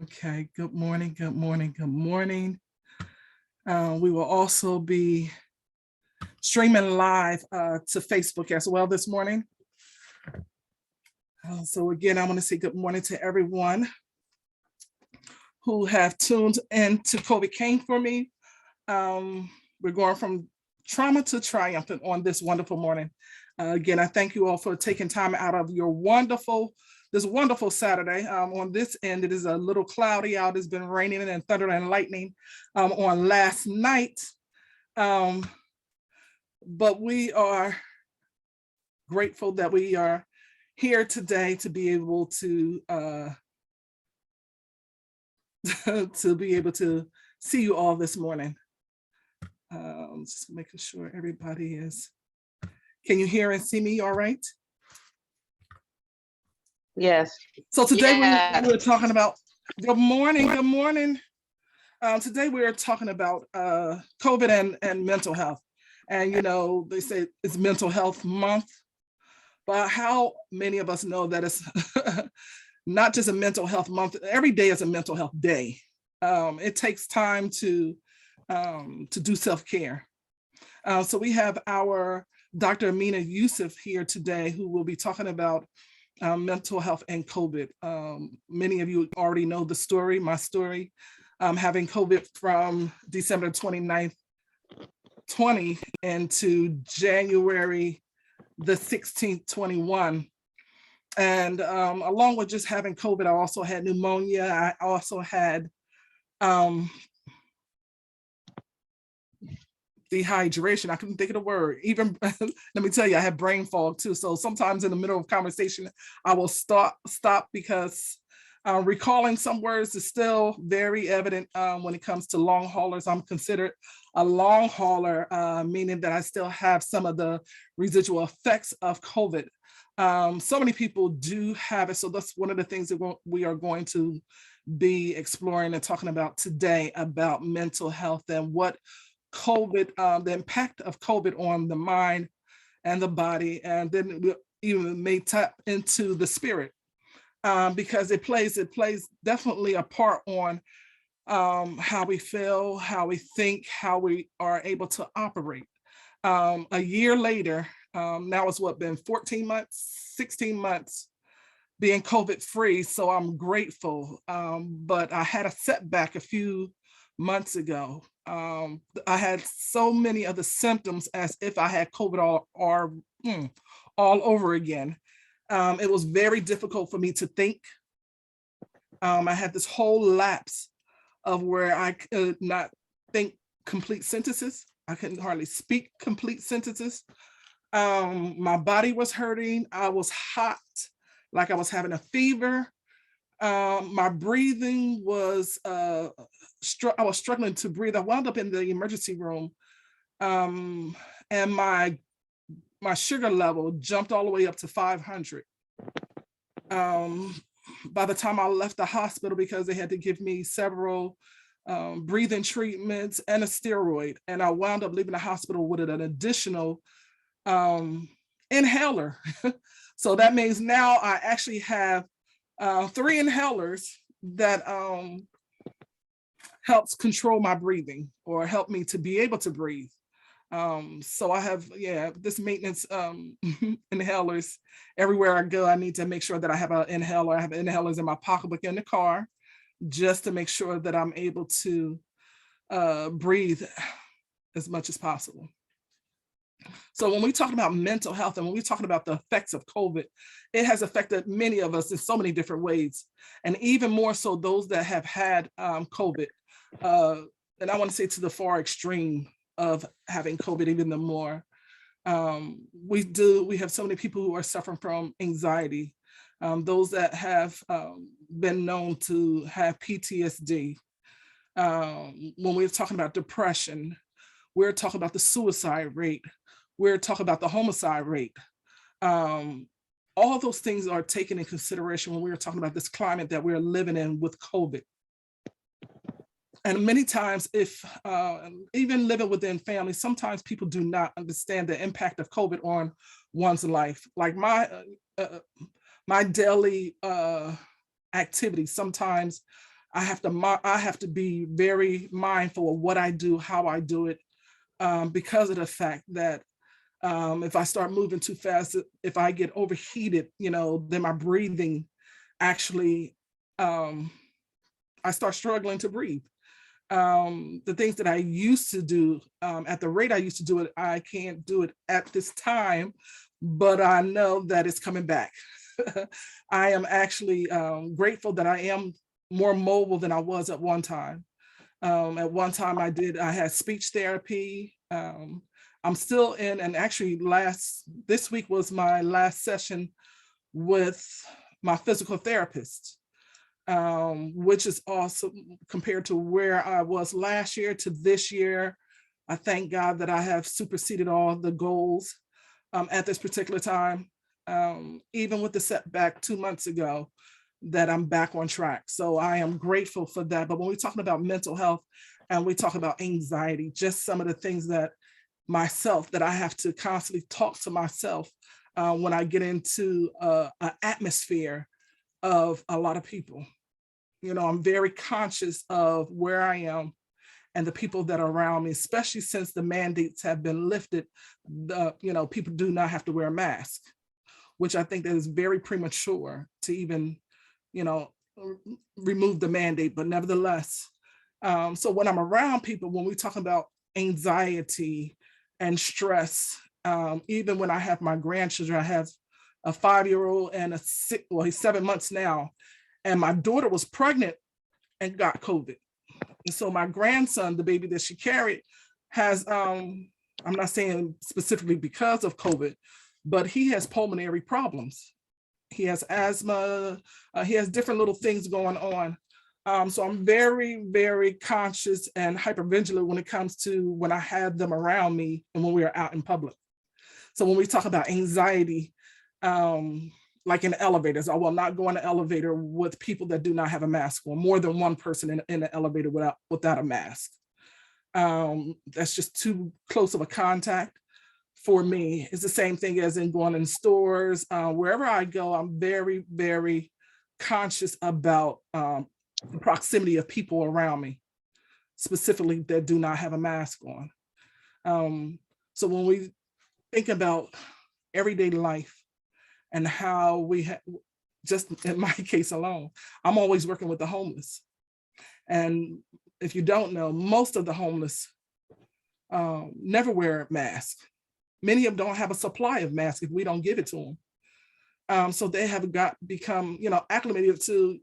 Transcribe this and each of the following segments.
Okay, good morning, good morning, good morning. We will also be streaming live to Facebook as well this morning. So again, I want to say good morning to everyone who have tuned in to COVID Came For Me. We're going from trauma to triumphant on this wonderful morning. Again, I thank you all for taking time out of your this wonderful Saturday. On this end, it is a little cloudy out. It's been raining and thunder and lightning on last night. But we are grateful that we are here today to be able to to be able to see you all this morning. Just making sure everybody is. Can you hear and see me all right? Yes. So today Yes. we're talking about, good morning, good morning. Today we're talking about COVID and mental health. And you know, they say it's mental health month, but how many of us know that it's not just a mental health month, every day is a mental health day. It takes time to do self-care. So we have our Dr. Amina Yusuf here today, who will be talking about mental health and COVID. Many of you already know the story, my story, having COVID from December 29th, 20 into January the 16th, 21. And along with just having COVID, I also had pneumonia. I also had dehydration. I couldn't think of the word. Even let me tell you, I had brain fog too. So sometimes in the middle of conversation, I will stop because recalling some words is still very evident when it comes to long haulers. I'm considered a long hauler, meaning that I still have some of the residual effects of COVID. So many people do have it. So that's one of the things that we are going to be exploring and talking about today, about mental health and what COVID, the impact of COVID on the mind and the body, and then we even may tap into the spirit, because it plays definitely a part on how we feel, how we think, how we are able to operate. A year later, now it's been 14 months, 16 months being COVID free, so I'm grateful. But I had a setback a few months ago. I had so many of the symptoms as if I had COVID all over again. It was very difficult for me to think. I had this whole lapse of where I could not think complete sentences. I couldn't hardly speak complete sentences. My body was hurting. I was hot, like I was having a fever. My breathing was, I was struggling to breathe. I wound up in the emergency room, and my sugar level jumped all the way up to 500. By the time I left the hospital, because they had to give me several breathing treatments and a steroid, and I wound up leaving the hospital with an additional inhaler. So that means now I actually have 3 inhalers that helps control my breathing or help me to be able to breathe. So I have, this maintenance inhalers everywhere I go. I need to make sure that I have an inhaler. I have inhalers in my pocketbook in the car, just to make sure that I'm able to breathe as much as possible. So when we talk about mental health and when we're talking about the effects of COVID, it has affected many of us in so many different ways, and even more so those that have had COVID. And I want to say to the far extreme of having COVID, even the more. We have so many people who are suffering from anxiety, those that have been known to have PTSD. When we're talking about depression, we're talking about the suicide rate. We're talking about the homicide rate. All those things are taken in consideration when we're talking about this climate that we're living in with COVID. And many times, if even living within families, sometimes people do not understand the impact of COVID on one's life. Like my daily activities, sometimes I have to be very mindful of what I do, how I do it, because of the fact that if I start moving too fast, if I get overheated, then my breathing actually, um, I start struggling to breathe. The things that I used to do at the rate I used to do it, I can't do it at this time, but I know that it's coming back. I am actually grateful that I am more mobile than I was at one time. At one time I had speech therapy. I'm still in, and actually this week was my last session with my physical therapist, which is awesome compared to where I was last year to this year. I thank God that I have superseded all the goals at this particular time, even with the setback 2 months ago, that I'm back on track. So I am grateful for that. But when we're talking about mental health and we talk about anxiety, just some of the things that I have to constantly talk to myself when I get into an atmosphere of a lot of people. I'm very conscious of where I am and the people that are around me, especially since the mandates have been lifted. People do not have to wear a mask, which I think that is very premature to even, remove the mandate. But nevertheless, so when I'm around people, when we talk about anxiety and stress, even when I have my grandchildren, I have a 5-year-old and he's 7 months now, and my daughter was pregnant and got COVID. And so my grandson, the baby that she carried, has, I'm not saying specifically because of COVID, but he has pulmonary problems. He has asthma, he has different little things going on. So I'm very, very conscious and hypervigilant when it comes to when I have them around me and when we are out in public. So when we talk about anxiety, like in elevators, I will not go in an elevator with people that do not have a mask on, more than one person in the elevator without a mask. That's just too close of a contact for me. It's the same thing as in going in stores. Wherever I go, I'm very, very conscious about the proximity of people around me, specifically that do not have a mask on. So when we think about everyday life and how just in my case alone, I'm always working with the homeless. And if you don't know, most of the homeless never wear a mask. Many of them don't have a supply of masks if we don't give it to them. So they have become, acclimated to,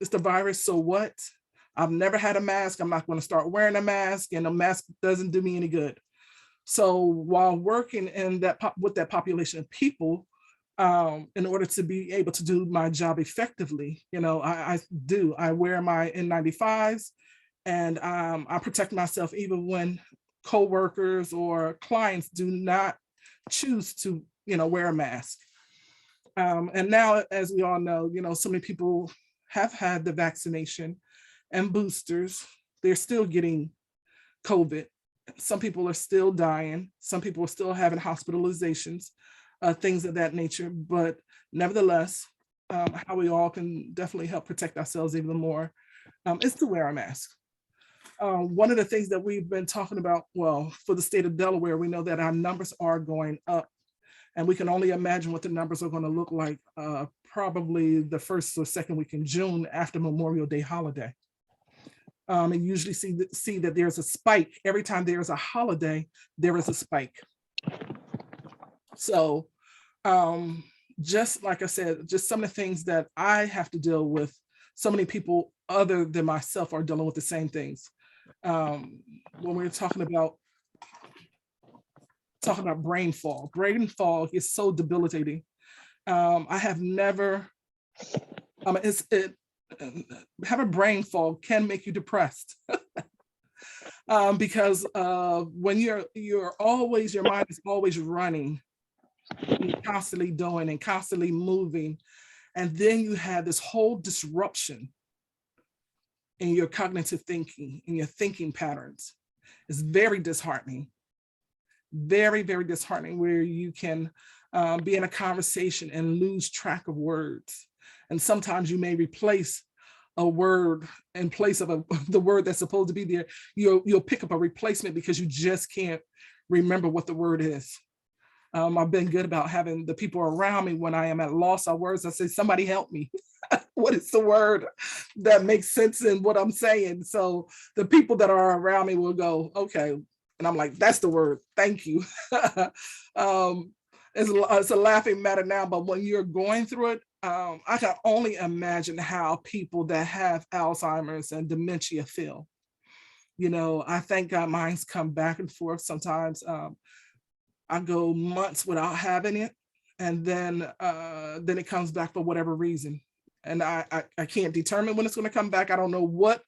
it's the virus, so what? I've never had a mask. I'm not going to start wearing a mask, and a mask doesn't do me any good. So while working with that population of people, in order to be able to do my job effectively, I wear my N95s, and I protect myself even when coworkers or clients do not choose to, wear a mask. And now, as we all know, so many people have had the vaccination and boosters. They're still getting COVID. Some people are still dying. Some people are still having hospitalizations, things of that nature. But nevertheless, how we all can definitely help protect ourselves even more is to wear a mask. One of the things that we've been talking about, well, for the state of Delaware, we know that our numbers are going up, and we can only imagine what the numbers are going to look like probably the first or second week in June after Memorial Day holiday. And usually see that there's a spike. Every time there's a holiday, there is a spike. So just like I said, just some of the things that I have to deal with, so many people other than myself are dealing with the same things. When we're talking about brain fog is so debilitating. I have never, having brain fog can make you depressed. Because when your mind is always running, and constantly doing and constantly moving, and then you have this whole disruption in your cognitive thinking, in your thinking patterns. It's very disheartening. Very, very disheartening, where you can be in a conversation and lose track of words. And sometimes you may replace a word in place of the word that's supposed to be there, you'll pick up a replacement because you just can't remember what the word is. I've been good about having the people around me when I am at loss of words. I say, somebody help me. What is the word that makes sense in what I'm saying? So the people that are around me will go, okay. And I'm like, that's the word. Thank you. It's a laughing matter now, but when you're going through it, I can only imagine how people that have Alzheimer's and dementia feel. I thank God mine's come back and forth sometimes. I go months without having it, and then it comes back for whatever reason, and I can't determine when it's going to come back. I don't know what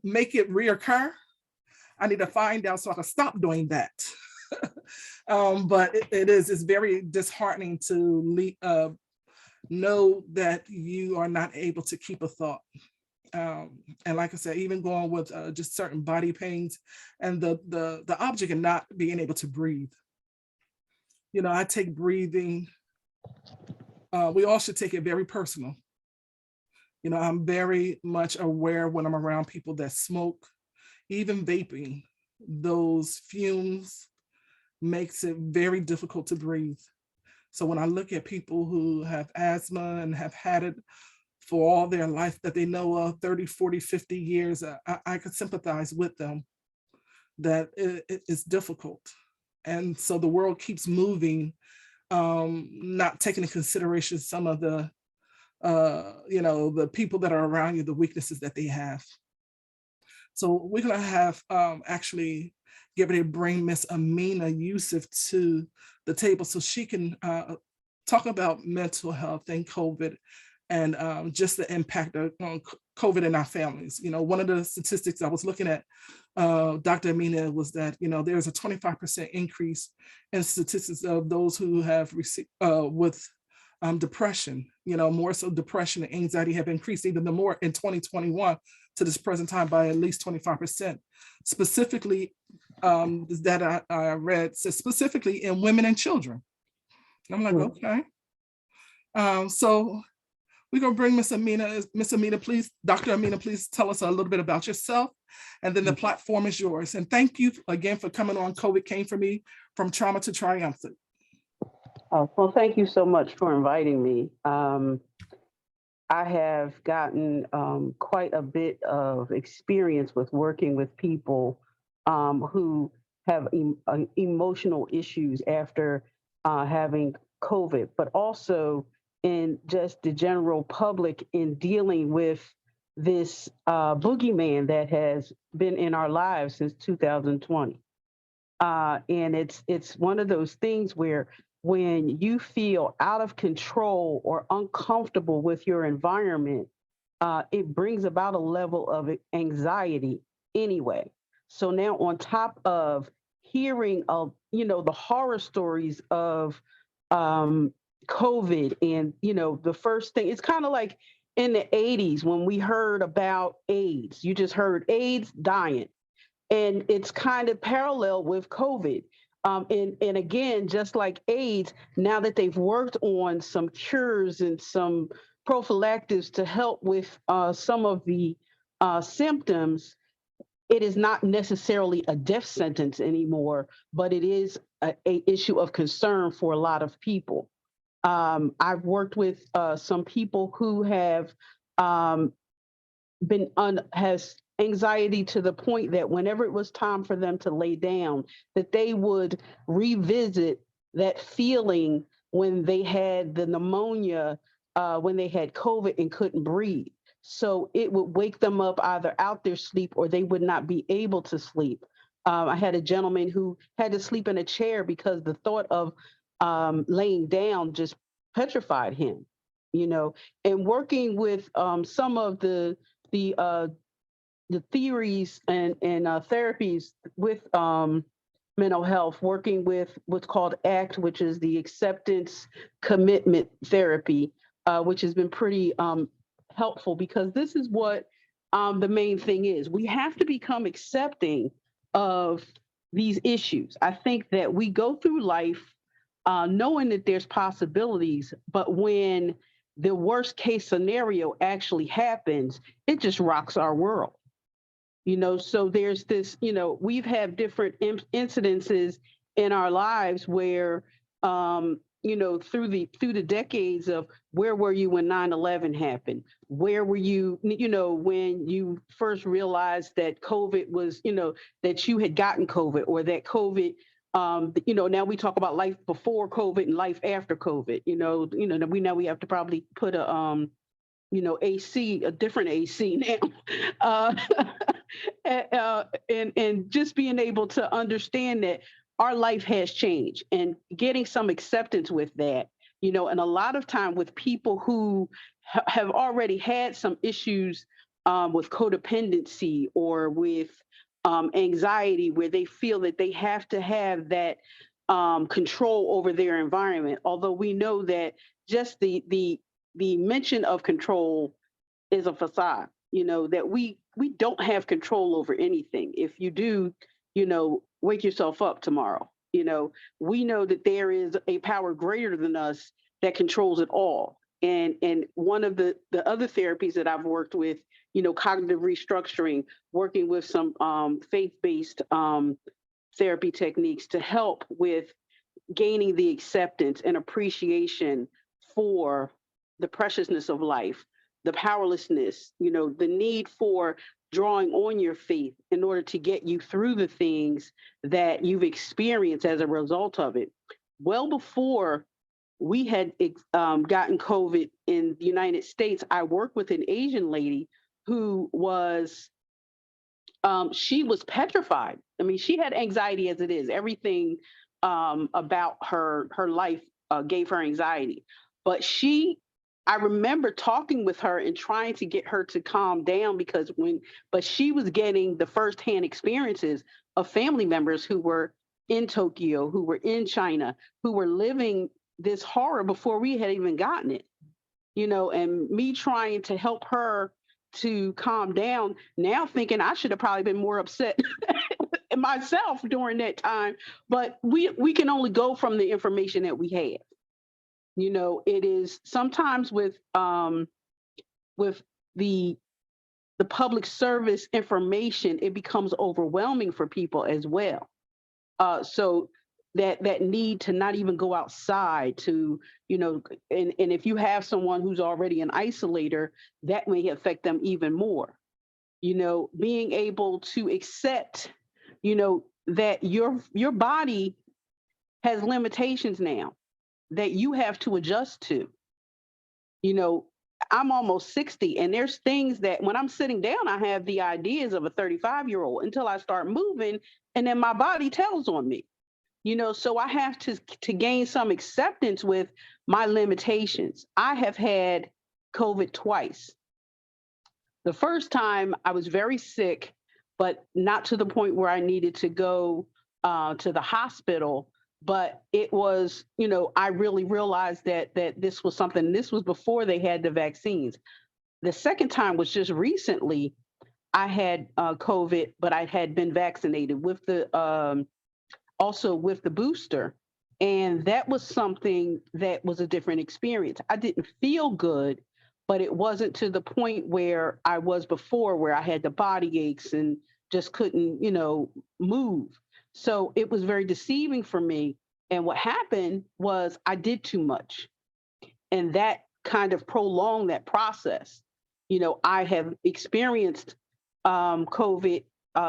make it reoccur. I need to find out so I can stop doing that. But it's very disheartening to know that you are not able to keep a thought. And like I said, even going with just certain body pains and the object and not being able to breathe. I take breathing. We all should take it very personal. I'm very much aware when I'm around people that smoke, even vaping, those fumes makes it very difficult to breathe. So when I look at people who have asthma and have had it for all their life that they know of, 30, 40, 50 years, I could sympathize with them that it's difficult. And so the world keeps moving, not taking into consideration some of the, the people that are around you, the weaknesses that they have. So we're gonna have actually get ready to bring Miss Amina Yusuf to the table so she can talk about mental health and COVID and just the impact of COVID in our families. One of the statistics I was looking at, Dr. Amina, was that, there's a 25% increase in statistics of those who have received with depression. More so depression and anxiety have increased even more in 2021 to this present time by at least 25%. Specifically, that I read says specifically in women and children. And I'm like, okay. So we're gonna bring Miss Amina. Miss Amina, please, Dr. Amina, please tell us a little bit about yourself, and then the platform is yours. And thank you again for coming on COVID Came For Me, From Trauma to Triumphant. Well, thank you so much for inviting me. I have gotten quite a bit of experience with working with people who have emotional issues after having COVID, but also in just the general public in dealing with this boogeyman that has been in our lives since 2020. And it's one of those things where when you feel out of control or uncomfortable with your environment, it brings about a level of anxiety anyway. So now on top of hearing of, the horror stories of COVID and, the first thing, it's kind of like in the 80s when we heard about AIDS, you just heard AIDS dying. And it's kind of parallel with COVID. And again, just like AIDS, now that they've worked on some cures and some prophylactics to help with some of the symptoms, it is not necessarily a death sentence anymore, but it is a issue of concern for a lot of people. I've worked with some people who have has anxiety to the point that whenever it was time for them to lay down, that they would revisit that feeling when they had the pneumonia, when they had COVID and couldn't breathe. So it would wake them up either out their sleep or they would not be able to sleep. I had a gentleman who had to sleep in a chair because the thought of laying down just petrified him, and working with some of the theories and therapies with mental health, working with what's called ACT, which is the acceptance commitment therapy, which has been pretty helpful because this is what the main thing is. We have to become accepting of these issues. I think that we go through life knowing that there's possibilities, but when the worst case scenario actually happens, it just rocks our world. So there's this, we've had different incidences in our lives where, through the decades of where were you when 9/11 happened? Where were you, when you first realized that COVID was, that you had gotten COVID, or that COVID, now we talk about life before COVID and life after COVID. We know we have to probably put AC, a different AC now. Uh, and just being able to understand that our life has changed and getting some acceptance with that, and a lot of time with people who have already had some issues with codependency or with anxiety, where they feel that they have to have that control over their environment. Although we know that just the mention of control is a facade, that we don't have control over anything. If you do, wake yourself up tomorrow. We know that there is a power greater than us that controls it all. And one of the other therapies that I've worked with, cognitive restructuring, working with some faith-based therapy techniques to help with gaining the acceptance and appreciation for the preciousness of life, the powerlessness, the need for drawing on your faith in order to get you through the things that you've experienced as a result of it. Well before we had gotten COVID in the United States, I worked with an Asian lady who was she was petrified. I mean, she had anxiety as it is. Everything about her life gave her anxiety. But I remember talking with her and trying to get her to calm down, but she was getting the firsthand experiences of family members who were in Tokyo, who were in China, who were living this horror before we had even gotten it, and me trying to help her to calm down, now thinking I should have probably been more upset myself during that time. But we can only go from the information that we have. It is sometimes with the public service information, it becomes overwhelming for people as well. So that need to not even go outside to, and if you have someone who's already an isolator, that may affect them even more. Being able to accept, that your body has limitations now that you have to adjust to. I'm almost 60, and there's things that when I'm sitting down, I have the ideas of a 35-year-old until I start moving, and then my body tells on me. So I have to gain some acceptance with my limitations. I have had COVID twice. The first time I was very sick, but not to the point where I needed to go to the hospital. But it was, I really realized that this was something. This was before they had the vaccines. The second time was just recently. I had COVID, but I had been vaccinated with also with the booster. And that was something that was a different experience. I didn't feel good, but it wasn't to the point where I was before, where I had the body aches and just couldn't, move. So it was very deceiving for me. And what happened was I did too much. And that kind of prolonged that process. I have experienced COVID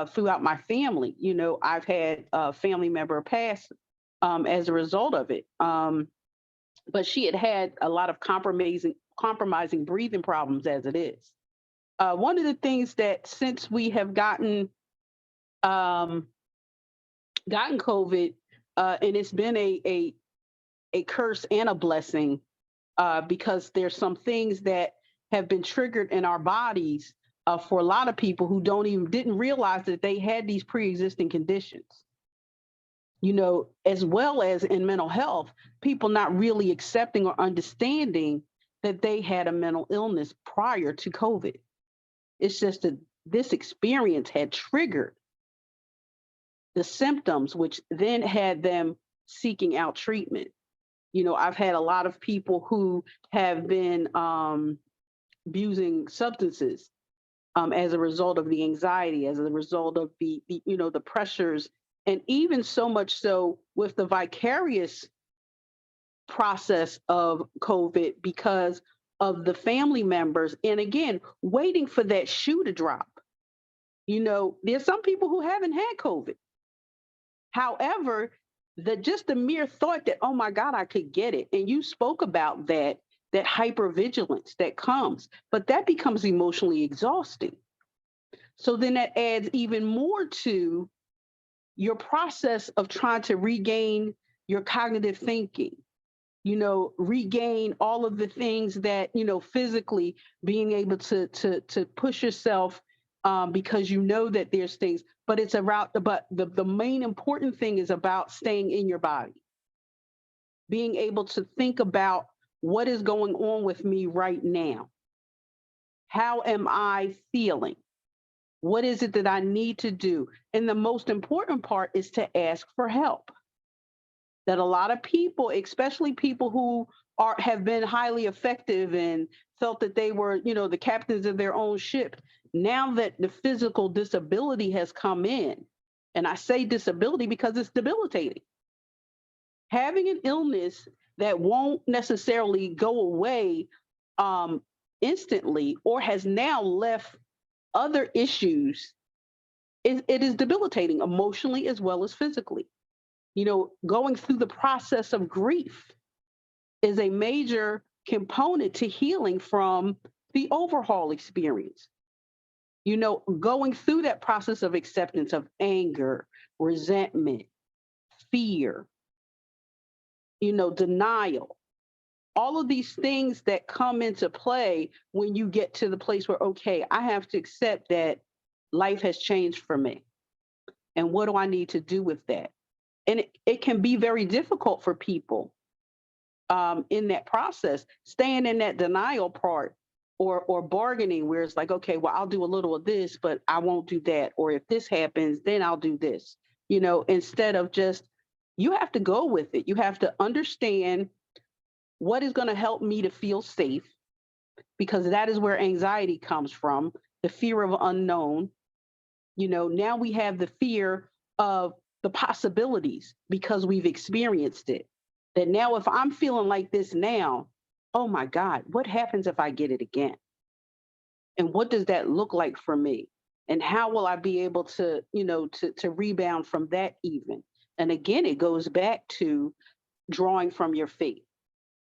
throughout my family. I've had a family member pass as a result of it. But she had a lot of compromising breathing problems as it is. One of the things that since we have gotten COVID, and it's been a curse and a blessing, because there's some things that have been triggered in our bodies for a lot of people who didn't realize that they had these pre-existing conditions. As well as in mental health, people not really accepting or understanding that they had a mental illness prior to COVID. It's just that this experience had triggered the symptoms, which then had them seeking out treatment. I've had a lot of people who have been abusing substances as a result of the anxiety, as a result of the pressures, and even so much so with the vicarious process of COVID because of the family members. And again, waiting for that shoe to drop. There's some people who haven't had COVID. However, just the mere thought that, oh my God, I could get it. And you spoke about that hypervigilance that comes, but that becomes emotionally exhausting. So then that adds even more to your process of trying to regain your cognitive thinking, regain all of the things that, physically being able to push yourself because that there's things, but it's about, but the main important thing is about staying in your body, being able to think about what is going on with me right now. How am I feeling? What is it that I need to do? And the most important part is to ask for help. That a lot of people, especially people who have been highly effective and felt that they were, the captains of their own ship, now that the physical disability has come in, and I say disability because it's debilitating. Having an illness that won't necessarily go away instantly or has now left other issues, it is debilitating emotionally as well as physically. Going through the process of grief is a major component to healing from the overhaul experience. Going through that process of acceptance of anger, resentment, fear, denial, all of these things that come into play when you get to the place where, okay, I have to accept that life has changed for me. And what do I need to do with that? And it can be very difficult for people in that process, staying in that denial part or bargaining where it's like, okay, well, I'll do a little of this, but I won't do that. Or if this happens, then I'll do this, instead of just, you have to go with it. You have to understand what is going to help me to feel safe, because that is where anxiety comes from, the fear of unknown. Now we have the fear of the possibilities because we've experienced it. That now, if I'm feeling like this now, oh my God, what happens if I get it again? And what does that look like for me? And how will I be able to, to rebound from that even? And again, it goes back to drawing from your faith,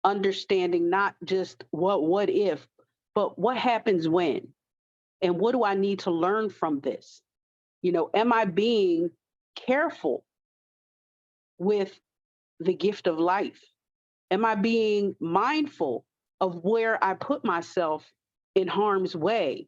understanding not just what if, but what happens when, and what do I need to learn from this? Am I being careful with the gift of life? Am I being mindful of where I put myself in harm's way?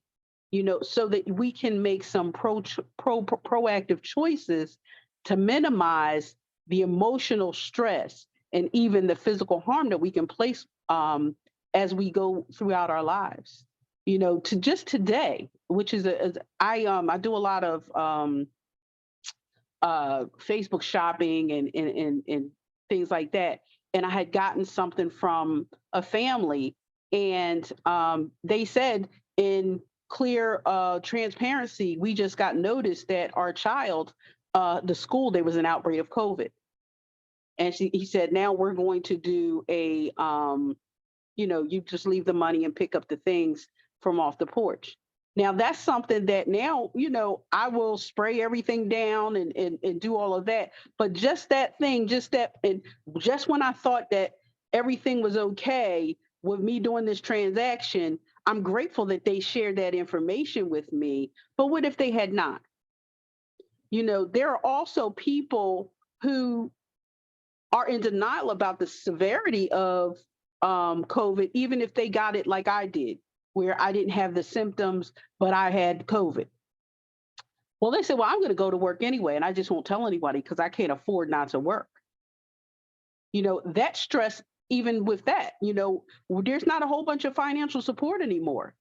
So that we can make some proactive choices to minimize the emotional stress and even the physical harm that we can place as we go throughout our lives. To just today, which is I do a lot of Facebook shopping and things like that. And I had gotten something from a family, and they said in clear transparency, we just got notice that our child, the school, there was an outbreak of COVID. And he said, now we're going to do a, you just leave the money and pick up the things from off the porch. Now that's something that now, I will spray everything down and do all of that. But just that thing, and just when I thought that everything was okay with me doing this transaction, I'm grateful that they shared that information with me. But what if they had not? There are also people who are in denial about the severity of COVID, even if they got it like I did, where I didn't have the symptoms, but I had COVID. Well, they said, well, I'm going to go to work anyway, and I just won't tell anybody because I can't afford not to work. That stress, even with that, there's not a whole bunch of financial support anymore.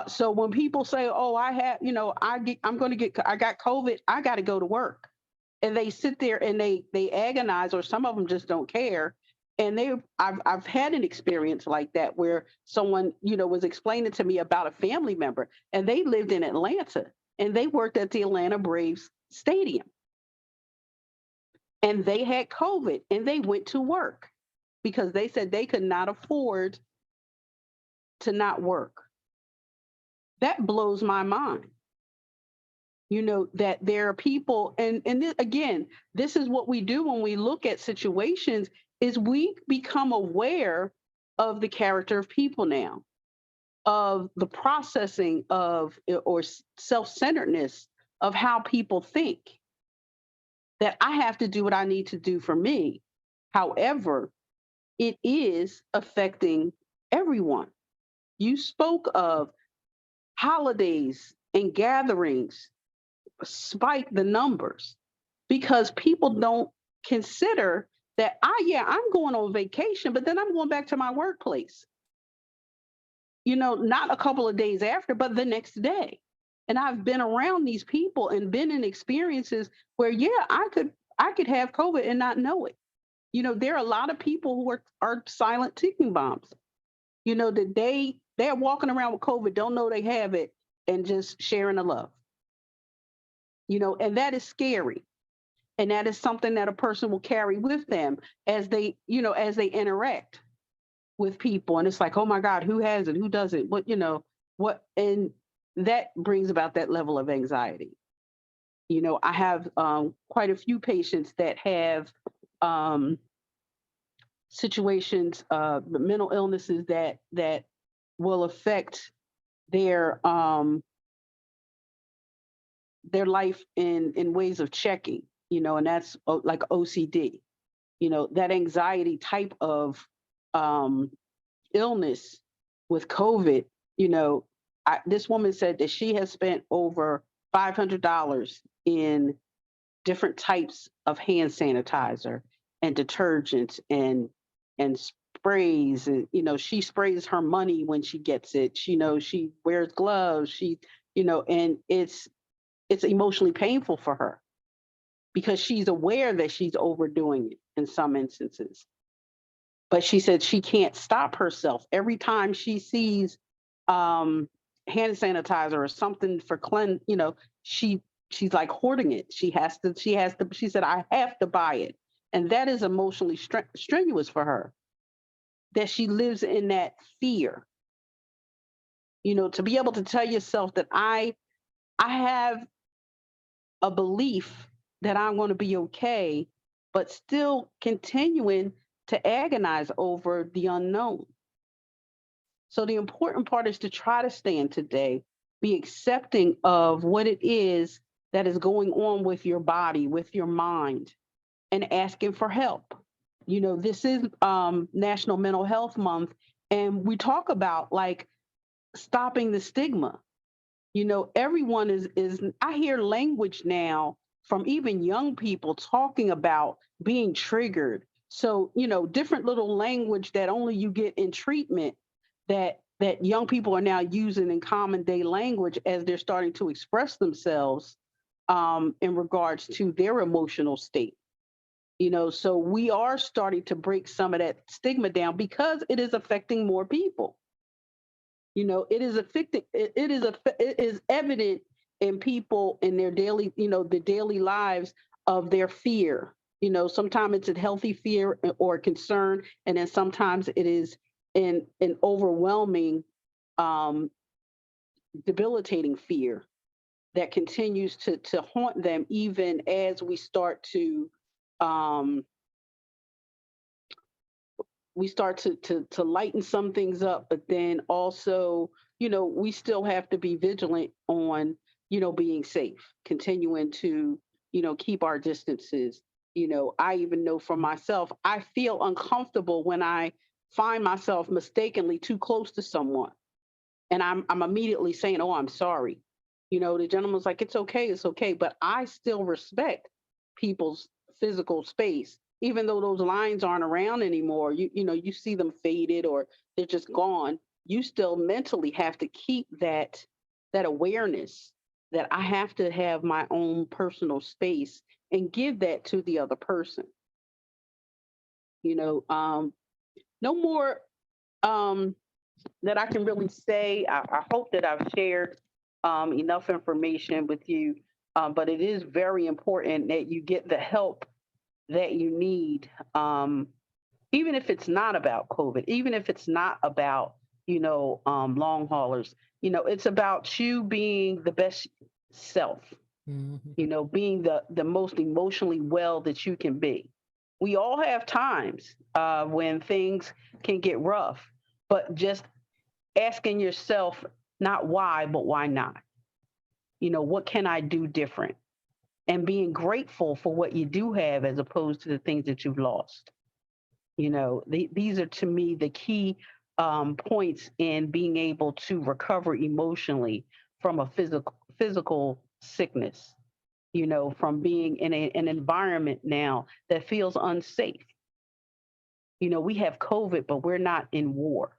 So when people say, oh, I have, I got COVID, I got to go to work. And they sit there and they agonize, or some of them just don't care. And I've had an experience like that where someone, was explaining to me about a family member, and they lived in Atlanta, and they worked at the Atlanta Braves stadium, and they had COVID, and they went to work because they said they could not afford to not work. That blows my mind. That there are people, and again, this is what we do when we look at situations, is we become aware of the character of people now, of the processing of or self-centeredness of how people think, that I have to do what I need to do for me. However, it is affecting everyone. You spoke of holidays and gatherings spike the numbers because people don't consider that yeah, I'm going on vacation, but then I'm going back to my workplace. Not a couple of days after, but the next day. And I've been around these people and been in experiences where, yeah, I could have COVID and not know it. There are a lot of people who are silent ticking bombs. That they're walking around with COVID, don't know they have it, and just sharing the love. And that is scary. And that is something that a person will carry with them as they interact with people. And it's like, oh my God, who has it? Who doesn't? What? And that brings about that level of anxiety. I have quite a few patients that have um, situations, mental illnesses that will affect their life in ways of checking, and that's like OCD, that anxiety type of um, illness with COVID. This woman said that she has spent over $500 in different types of hand sanitizer and detergents and sprays, and she sprays her money when she gets it. She wears gloves. And it's emotionally painful for her because she's aware that she's overdoing it in some instances. But she said she can't stop herself. Every time she sees um, hand sanitizer or something for she's like hoarding it. She said, I have to buy it. And that is emotionally strenuous for her, that she lives in that fear. To be able to tell yourself that I have a belief that I'm going to be okay, but still continuing to agonize over the unknown. So the important part is to try to stand today, be accepting of what it is that is going on with your body, with your mind, and asking for help. This is National Mental Health Month, and we talk about like stopping the stigma. Everyone is I hear language now from even young people talking about being triggered. So, different little language that only you get in treatment, that young people are now using in common day language as they're starting to express themselves in regards to their emotional state. So we are starting to break some of that stigma down because it is affecting more people. It is affecting. It is evident in people in their daily, the daily lives of their fear. Sometimes it's a healthy fear or concern, and then sometimes it is an overwhelming, um, debilitating fear that continues to haunt them even as um, we start to lighten some things up, but then also, we still have to be vigilant on, being safe, continuing to, keep our distances. I even know for myself, I feel uncomfortable when I find myself mistakenly too close to someone, and I'm immediately saying, "Oh, I'm sorry." The gentleman's like, it's okay," but I still respect people's physical space, even though those lines aren't around anymore. You see them faded or they're just gone. You still mentally have to keep that awareness that I have to have my own personal space and give that to the other person. You know, no more um, that I can really say. I hope that I've shared enough information with you, but it is very important that you get the help that you need, even if it's not about COVID, even if it's not about, long haulers. It's about you being the best self, Mhm. being the most emotionally well that you can be. We all have times when things can get rough, but just asking yourself not why, but why not? What can I do different? And being grateful for what you do have as opposed to the things that you've lost. These are to me the key points in being able to recover emotionally from a physical sickness. From being in an environment now that feels unsafe. We have COVID, but we're not in war.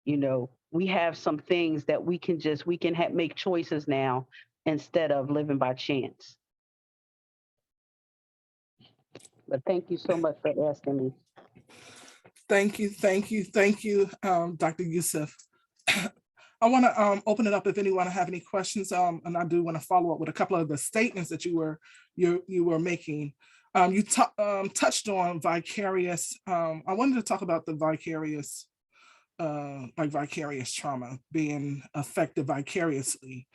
We have some things that we can make choices now instead of living by chance. But thank you so much for asking me. Thank you, Dr. Youssef. I want to open it up if anyone have any questions, and I do want to follow up with a couple of the statements that you were making. You touched on vicarious. I wanted to talk about the vicarious, like vicarious trauma being affected vicariously,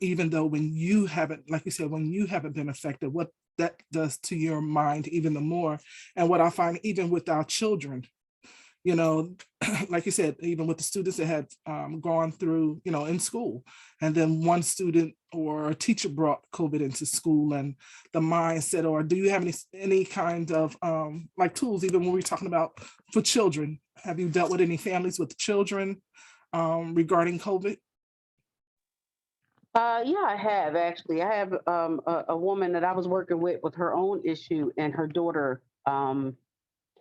even though when you haven't, like you said, when you haven't been affected, what that does to your mind even the more. And what I find even with our children, you know, like you said, even with the students that had gone through, in school, and then one student or a teacher brought COVID into school, and the mindset, or do you have any kind of like tools, even when we're talking about for children? Have you dealt with any families with children regarding COVID? Yeah, I have actually. I have a woman that I was working with her own issue, and her daughter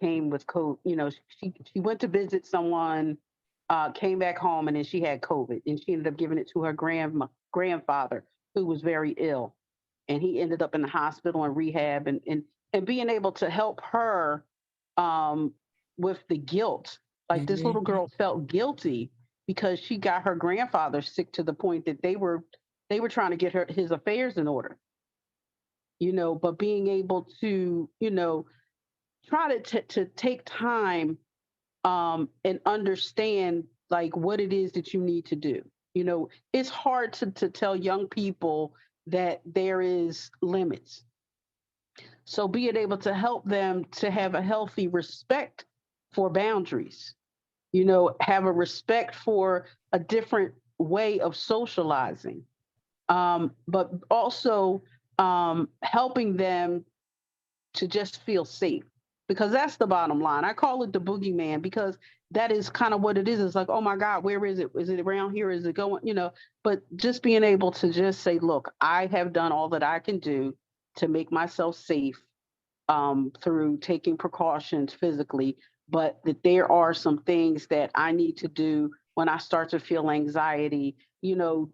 came with COVID. She went to visit someone, came back home, and then she had COVID, and she ended up giving it to her grandfather, who was very ill, and he ended up in the hospital and rehab, and being able to help her um, with the guilt. Like this little Mhm. girl felt guilty because she got her grandfather sick to the point that they were trying to get his affairs in order. But being able to try to take time and understand like what it is that you need to do. It's hard to tell young people that there is limits. So being able to help them to have a healthy respect for boundaries, have a respect for a different way of socializing, but also helping them to just feel safe, because that's the bottom line. I call it the boogeyman because that is kind of what it is. It's like, oh my God, where is it? Is it around here? Is it going? But just being able to just say, look, I have done all that I can do to make myself safe through taking precautions physically, but that there are some things that I need to do when I start to feel anxiety. Even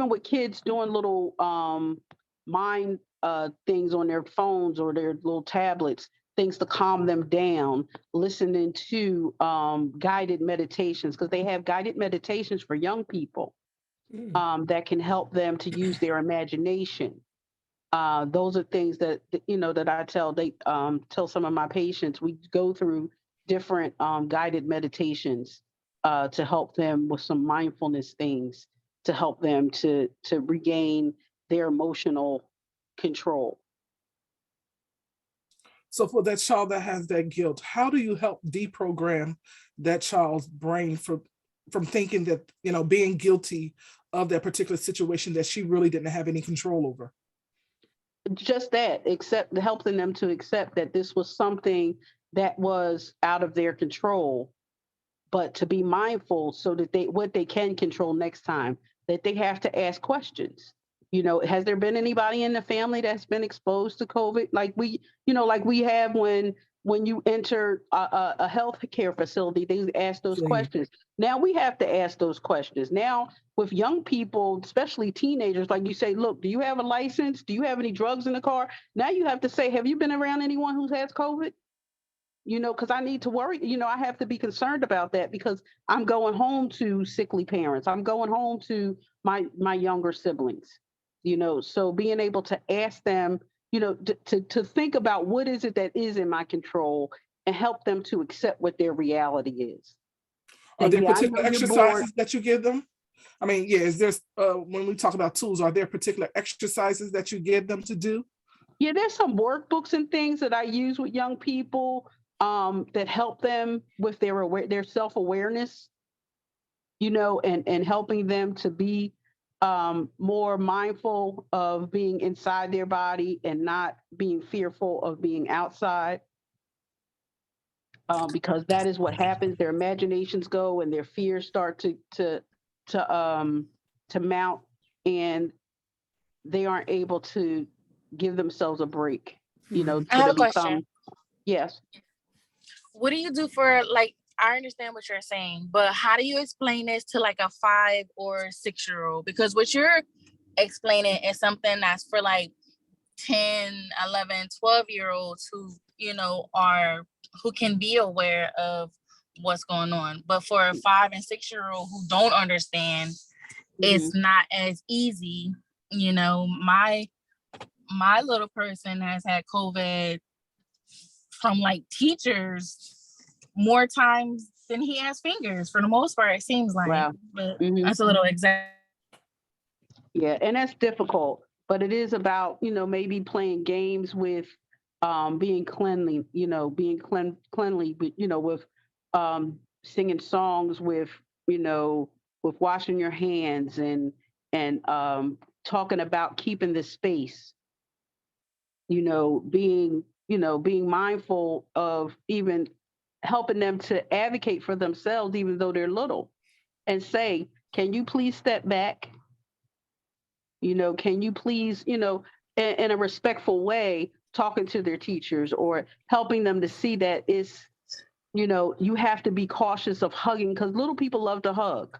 with kids doing little mind things on their phones or their little tablets, things to calm them down, listening to guided meditations, because they have guided meditations for young people Mm. that can help them to use their imagination. Those are things that I tell some of my patients. We go through different guided meditations to help them with some mindfulness things to help them to regain their emotional control. So for that child that has that guilt, how do you help deprogram that child's brain from thinking that, being guilty of that particular situation that she really didn't have any control over? Just that, accept helping them to accept that this was something that was out of their control, but to be mindful so that they can control next time, that they have to ask questions. Has there been anybody in the family that's been exposed to COVID, like we have when you enter a health care facility, they ask those See, questions. Now we have to ask those questions now with young people, especially teenagers. Like you say, look, do you have a license? Do you have any drugs in the car? Now you have to say, have you been around anyone who has COVID? because I need to worry. I have to be concerned about that because I'm going home to sickly parents. I'm going home to my younger siblings. So being able to ask them, to think about what is it that is in my control and help them to accept what their reality is. Are Say, there yeah, I know particular you're bored. exercises that you give them? I mean, yeah, is there, when we talk about tools, are there particular exercises that you give them to do? Yeah, there's some workbooks and things that I use with young people that help them with their self-awareness, and helping them to be more mindful of being inside their body and not being fearful of being outside, because that is what happens. Their imaginations go and their fears start to mount, and they aren't able to give themselves a break, Mhm. I so have they a question. become. Yes. What do you do for, like, I understand what you're saying, but how do you explain this to like a 5 or 6-year-old? Because what you're explaining is something that's for like 10, 11, 12-year-olds who, who can be aware of what's going on. But for a 5 and 6-year-old who don't understand, Hmm. it's not as easy. My little person has had COVID from like teachers more times than he has fingers for the most part, it seems like. Wow. But Hmm. that's a little exact. Yeah, and that's difficult, but it is about, maybe playing games with being cleanly, being cleanly, but, with singing songs, you know, with washing your hands and talking about keeping the space, being mindful of even helping them to advocate for themselves, even though they're little, and say, can you please step back? Can you please, in a respectful way, talking to their teachers or helping them to see that you have to be cautious of hugging because little people love to hug,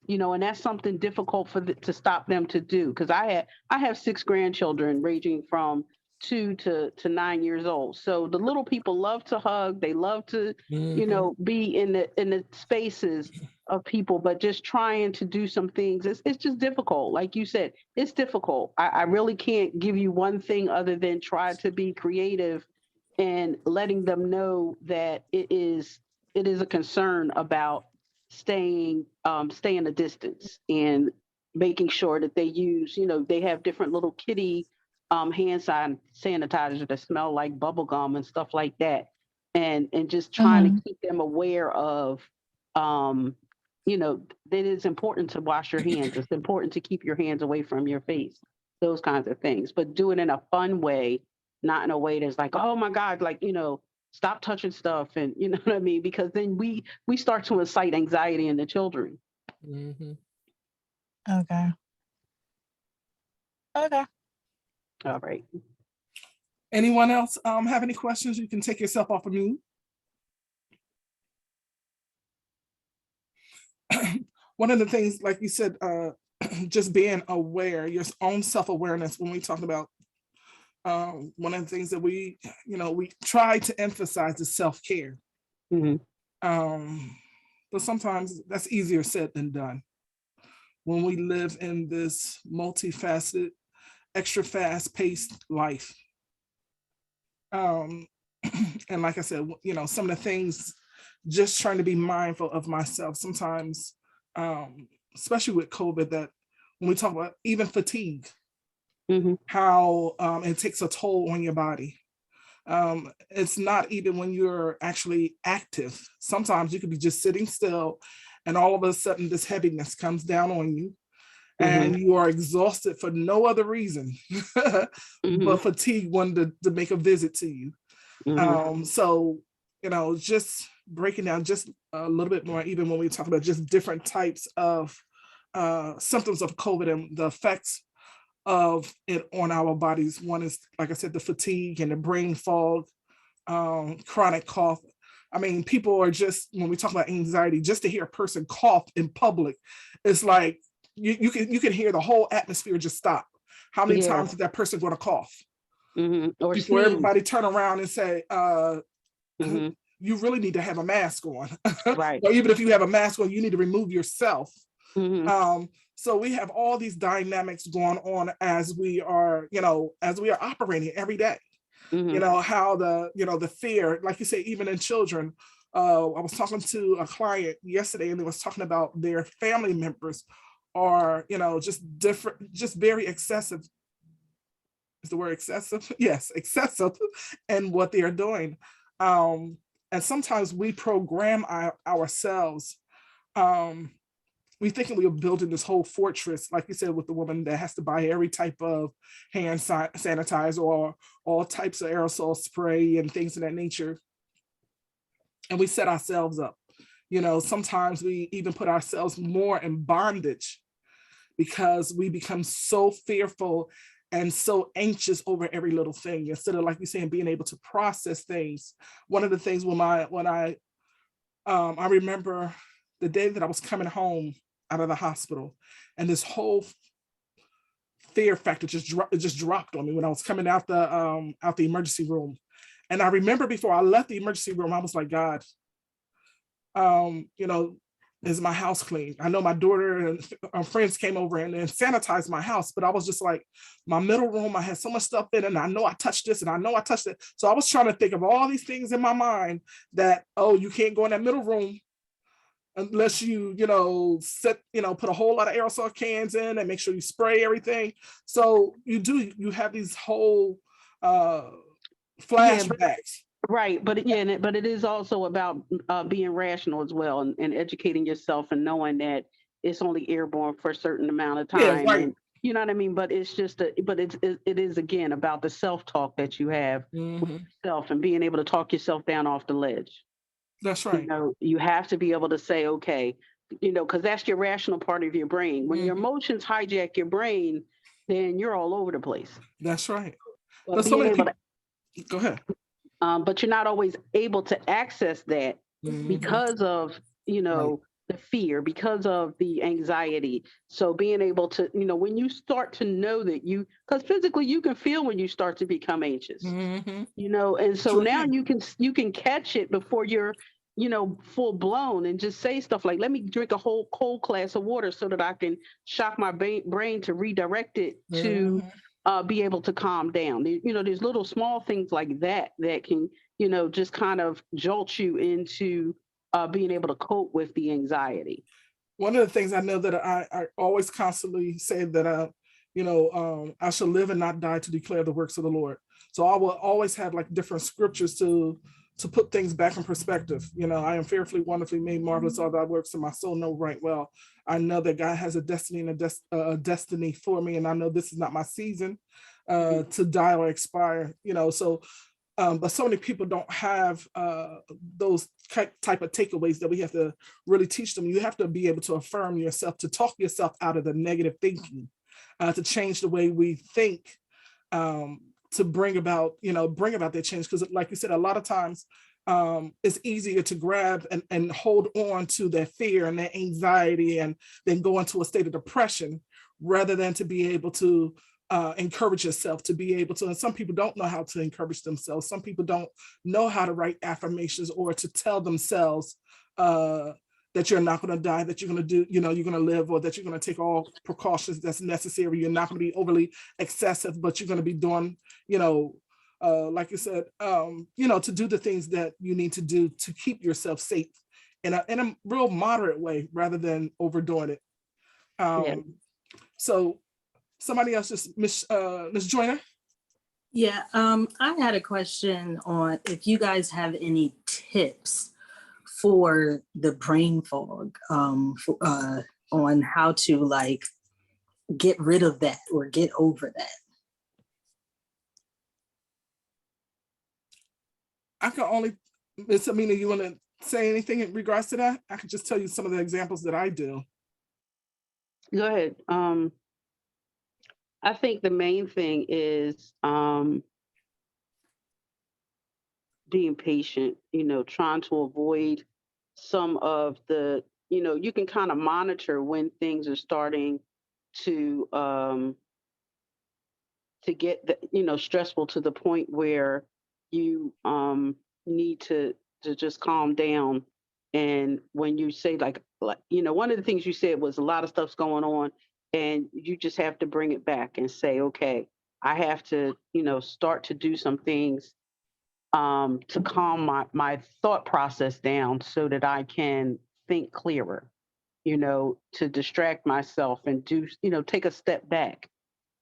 and that's something difficult to stop them to do. Because I have 6 grandchildren ranging from 2 to 9 years old. So the little people love to hug. They love to, be in the spaces of people, but just trying to do some things. It's just difficult. Like you said, it's difficult. I really can't give you one thing other than try to be creative and letting them know that it is a concern about staying a distance and making sure that they use, they have different little kitty hand sanitizer that smell like bubble gum and stuff like that, and just trying to Mhm. keep them aware of, um that it's important to wash your hands. It's important to keep your hands away from your face, those kinds of things, but do it in a fun way, not in a way that's like, oh my god, like, stop touching stuff, and you know what I mean, because then we start to incite anxiety in the children. Mhm. Okay. Okay. All right. Anyone else have any questions? You can take yourself off of mute. One of the things, like you said, just being aware, your own self-awareness. When we talk about one of the things that we try to emphasize is self-care. Hmm. But sometimes that's easier said than done when we live in this multifaceted, extra fast-paced life. Um, and like I said, some of the things, just trying to be mindful of myself sometimes, especially with COVID, that when we talk about even fatigue, Hmm. how it takes a toll on your body. It's not even when you're actually active. Sometimes you could be just sitting still and all of a sudden this heaviness comes down on you Hmm. and you are exhausted for no other reason Hmm. but fatigue wanted to make a visit to you. Hmm. So, just breaking down just a little bit more, even when we talk about just different types of symptoms of COVID and the effects of it on our bodies. One is, like I said, the fatigue and the brain fog, chronic cough. I mean, people are just, when we talk about anxiety, just to hear a person cough in public, it's like you can hear the whole atmosphere just stop. How many Yeah. times is that person going to cough Hmm. Or before sneeze. everybody turn around and say, Hmm. you really need to have a mask on. Right. Or even if you have a mask on, you need to remove yourself. Hmm. So we have all these dynamics going on as we are, as we are operating every day. Hmm. How the fear, like you say, even in children. I was talking to a client yesterday, and they was talking about their family members are, just different, just very excessive. Is the word excessive? Yes, excessive in what they are doing. And sometimes we program ourselves. Um, we thinking we are building this whole fortress, like you said, with the woman that has to buy every type of hand sanitizer or all types of aerosol spray and things of that nature. And we set ourselves up. Sometimes we even put ourselves more in bondage because we become so fearful and so anxious over every little thing instead of, like you saying, being able to process things. One of the things I remember the day that I was coming home out of the hospital, and this whole fear factor just dropped on me when I was coming out the emergency room. And I remember before I left the emergency room, I was like, God, you know, is my house clean? I know my daughter and friends came over and sanitized my house, but I was just like, my middle room, I had so much stuff in it, and I know I touched this and I know I touched it. So I was trying to think of all these things in my mind that, oh, you can't go in that middle room unless put a whole lot of aerosol cans in and make sure you spray everything. So you have these whole Yeah, but flashbacks. right, but it is also about being rational as well, and educating yourself and knowing that it's only airborne for a certain amount of Yeah, time, right. and you know what I mean. But it's just, it is again about the self talk that you have with Mhm. yourself and being able to talk yourself down off the ledge. That's You right. know, you have to be able to say, okay, because that's your rational part of your brain. When your Mhm. emotions hijack your brain, then you're all over the place. That's right. But But so being many able people. to Go ahead. but you're not always able to access that Mhm. because of Right. the fear, because of the anxiety. So being able to, when you start to know that because physically you can feel when you start to become anxious, Mhm. and so Sure now can. you can catch it before you're full blown, and just say stuff like, let me drink a whole cold glass of water so that I can shock my brain to redirect it to Mhm. be able to calm down. There's little small things like that that can just kind of jolt you into being able to cope with the anxiety. One of the things I know that I always constantly say that I shall live and not die to declare the works of the Lord. So I will always have like different scriptures to put things back in perspective. I am fearfully, wonderfully made, marvelous are thy works, and my soul know right well. I know that God has a destiny and a destiny for me, and I know this is not my season to die or expire. So but so many people don't have those type of takeaways that we have to really teach them. You have to be able to affirm yourself, to talk yourself out of the negative thinking, to change the way we think, to bring about that change. Because like you said, a lot of times it's easier to grab and hold on to that fear and that anxiety and then go into a state of depression rather than to be able to encourage yourself, to be able to. And some people don't know how to encourage themselves. Some people don't know how to write affirmations or to tell themselves that you're not going to die, that you're going to do, you're going to live, or that you're going to take all precautions that's necessary. You're not going to be overly excessive, but you're going to be doing, like you said, to do the things that you need to do to keep yourself safe in a real moderate way rather than overdoing it. Yeah. So somebody else, just Miss Joyner. Yeah, I had a question on if you guys have any tips for the brain fog, on how to like get rid of that or get over that. I can only, Miss Amina, you want to say anything in regards to that? I can just tell you some of the examples that I do. Go ahead. I think the main thing is being patient, trying to avoid some of the, you can kind of monitor when things are starting to get stressful to the point where you need to just calm down. And when you say like you know, one of the things you said was a lot of stuff's going on, and you just have to bring it back and say, okay, I have to, you know, start to do some things to calm my thought process down so that I can think clearer, you know, to distract myself and do, you know, take a step back,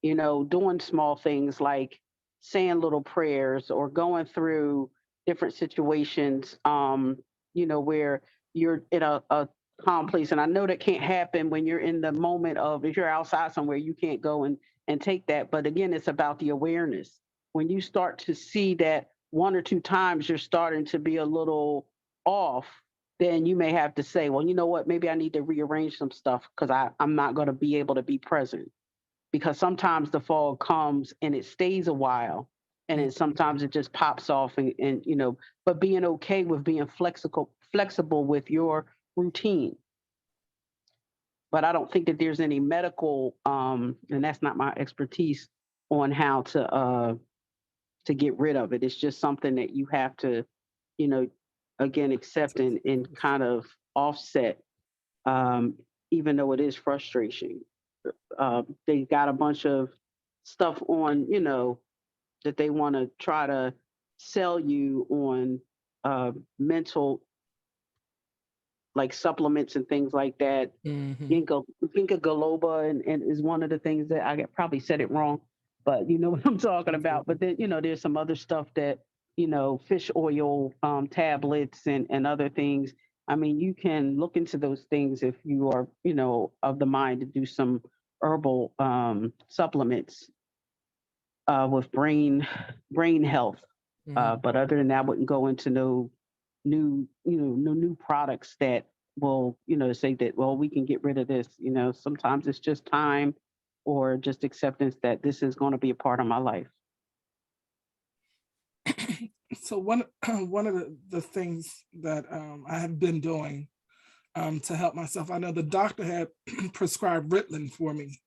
you know, doing small things like saying little prayers or going through different situations, you know, where you're in a calm place. And I know that can't happen when you're in the moment of, if you're outside somewhere, you can't go and take that. But again, it's about the awareness. When you start to see that one or two times you're starting to be a little off, then you may have to say, well, you know what, maybe I need to rearrange some stuff because I'm not going to be able to be present, because sometimes the fog comes and it stays a while, and then sometimes it just pops off, and you know, but being okay with being flexible with your routine. But I don't think that there's any medical and that's not my expertise on how to get rid of it. It's just something that you have to, you know, again, accept and kind of offset, um, even though it is frustration. They got a bunch of stuff on, you know, that they want to try to sell you on mental, like supplements and things like that. Ginkgo biloba and is one of the things that I probably said it wrong, but you know what I'm talking about. But then, you know, there's some other stuff that, you know, fish oil tablets and other things. I mean, you can look into those things if you are, you know, of the mind to do some herbal supplements with brain health. But other than that, I wouldn't go into no no new products that will, you know, say that, well, we can get rid of this. You know, sometimes it's just time or just acceptance that this is going to be a part of my life. So one of the things that I have been doing to help myself, I know the doctor had prescribed Ritalin for me.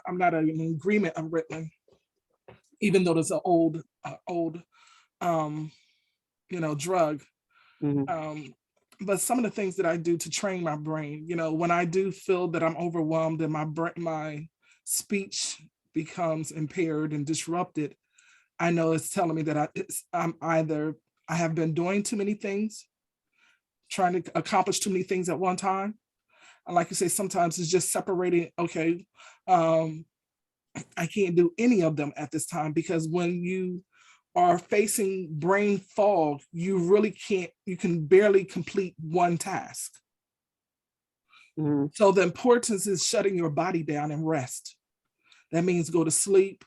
I'm not in agreement of Ritalin, even though it's an old you know, drug. Mhm. But some of the things that I do to train my brain, you know, when I do feel that I'm overwhelmed and my speech becomes impaired and disrupted, I know it's telling me that I'm either I have been doing too many things, trying to accomplish too many things at one time. And like you say, sometimes it's just separating. Okay, um, I can't do any of them at this time, because when you are facing brain fog, you really can't, you can barely complete one task. Mhm. So the importance is shutting your body down and rest. That means go to sleep.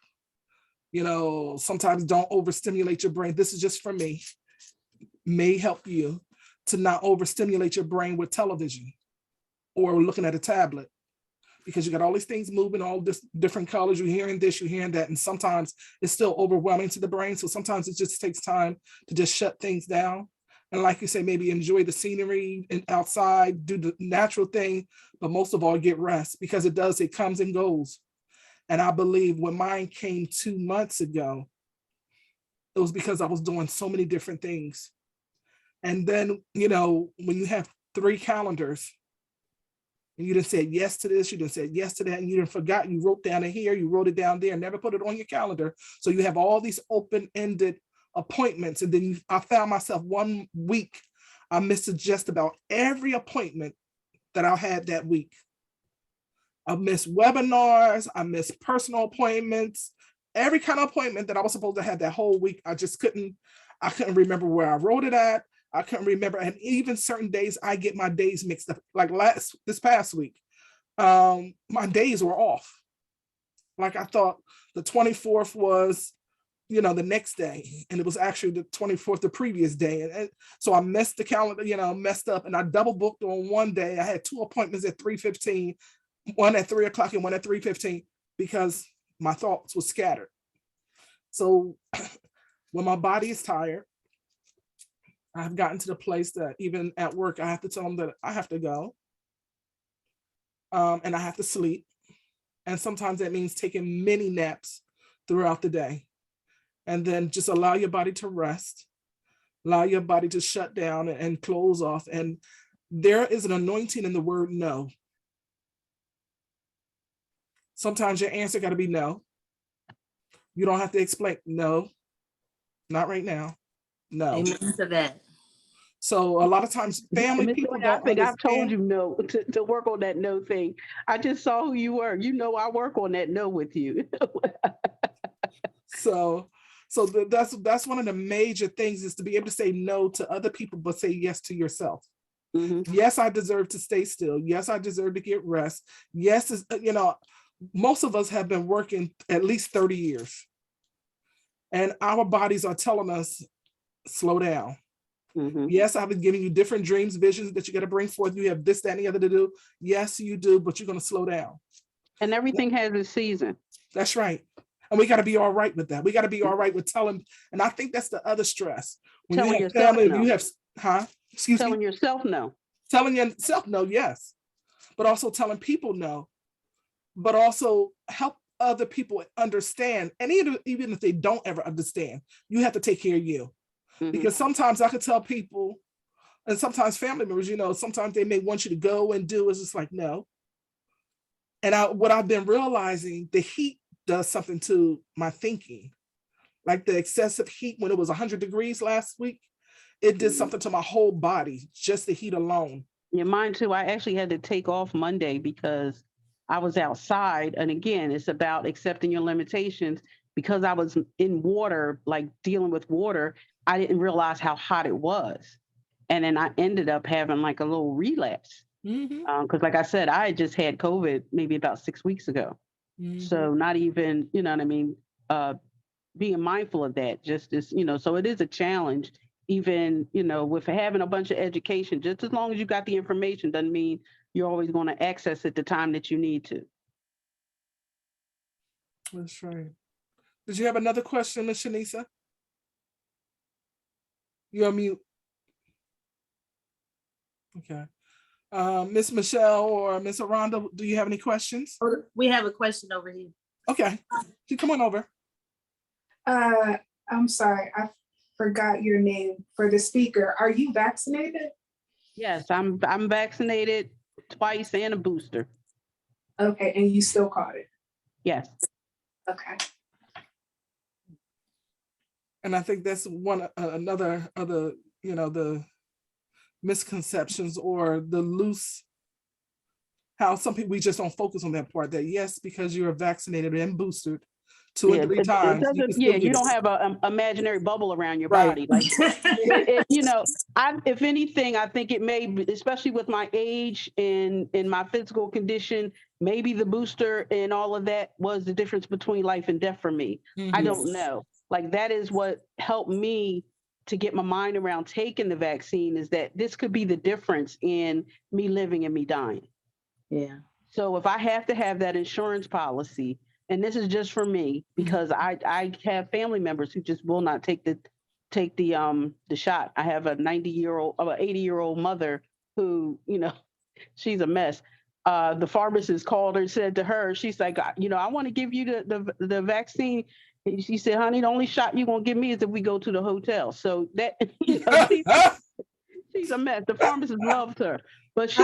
You know, sometimes don't overstimulate your brain. This is just for me, may help you to not overstimulate your brain with television or looking at a tablet, because you got all these things moving, all this different colors, you're hearing this, you're hearing that, and sometimes it's still overwhelming to the brain. So sometimes it just takes time to just shut things down. And like you say, maybe enjoy the scenery and outside, do the natural thing, but most of all, get rest, because it comes and goes. And I believe when mine came 2 months ago, it was because I was doing so many different things. And then, you know, when you have 3 calendars, and you done said yes to this, you done said yes to that, and you done forgot, you wrote down it here, you wrote it down there, never put it on your calendar. So you have all these open-ended appointments. And then I found myself one week, I missed just about every appointment that I had that week. I missed webinars, I missed personal appointments, every kind of appointment that I was supposed to have that whole week. I couldn't remember where I wrote it at. I couldn't remember. And even certain days, I get my days mixed up. Like this past week, my days were off. Like I thought the 24th was, you know, the next day, and it was actually the 24th the previous day. And so I messed the calendar, you know, messed up, and I double booked on one day. I had 2 appointments at 3:15, one at 3 o'clock and one at 3:15, because my thoughts were scattered. So when my body is tired, I've gotten to the place that even at work, I have to tell them that I have to go, and I have to sleep. And sometimes that means taking many naps throughout the day, and then just allow your body to rest. Allow your body to shut down and close off. And there is an anointing in the word no. Sometimes your answer got to be no. You don't have to explain. No, not right now. No. Amen to that. So a lot of times family Miss people Joy, I don't think I've told understand. you no to work on that no thing. I just saw who you were. You know, I work on that no with you. So that's one of the major things, is to be able to say no to other people, but say yes to yourself. Mhm. Yes, I deserve to stay still. Yes, I deserve to get rest. Yes, most of us have been working at least 30 years. And our bodies are telling us, slow down. Mhm. Yes, I've been giving you different dreams, visions that you got to bring forth. You have this, that, and the other to do. Yes, you do, but you're going to slow down. And everything has a season. That's right. And we got to be all right with that. We got to be all right with telling. And I think that's the other stress. When Telling you have yourself family, no. you have, excuse Telling me, yourself no. telling yourself no, yes, but also telling people no, but also help other people understand. And even if they don't ever understand, you have to take care of you. Mhm. Because sometimes I could tell people, and sometimes family members, sometimes they may want you to go and do, is just like, no. And what I've been realizing, the heat does something to my thinking. Like the excessive heat when it was 100 degrees last week, it did something to my whole body, just the heat alone. Yeah, mine too. I actually had to take off Monday because I was outside. And again, it's about accepting your limitations. Because I was in water, like dealing with water, I didn't realize how hot it was. And then I ended up having like a little relapse. Because like I said, I had just had COVID maybe about 6 weeks ago. So not even, you know what I mean, being mindful of that, just as, so it is a challenge, even, with having a bunch of education. Just as long as you got the information doesn't mean you're always going to access it the time that you need to. That's right. Did you have another question, Ms. Shanisa? You're on mute. Okay. Miss Michelle or Miss Aranda, do you have any questions? We have a question over here. Okay. Come on over. I'm sorry, I forgot your name for the speaker. Are you vaccinated? Yes, I'm vaccinated twice and a booster. Okay, and you still caught it? Yes. Okay. And I think that's another the misconceptions or the loose, how some people, we just don't focus on that part, that yes, because you're vaccinated and boosted 2 and 3 times, you can still get you don't it. have an imaginary bubble around your Right. body. Like, if anything, I think it may be, especially with my age and my physical condition, maybe the booster and all of that was the difference between life and death for me. I don't know. Like, that is what helped me to get my mind around taking the vaccine, is that this could be the difference in me living and me dying. Yeah. So if I have to have that insurance policy, and this is just for me, because I have family members who just will not take the shot. I have a 80-year-old mother who, she's a mess. The pharmacist called her and said to her, she's like, I want to give you the vaccine. And she said, honey, the only shot you're going to give me is if we go to the hotel. So that, she's a mess. The pharmacist loves her, but she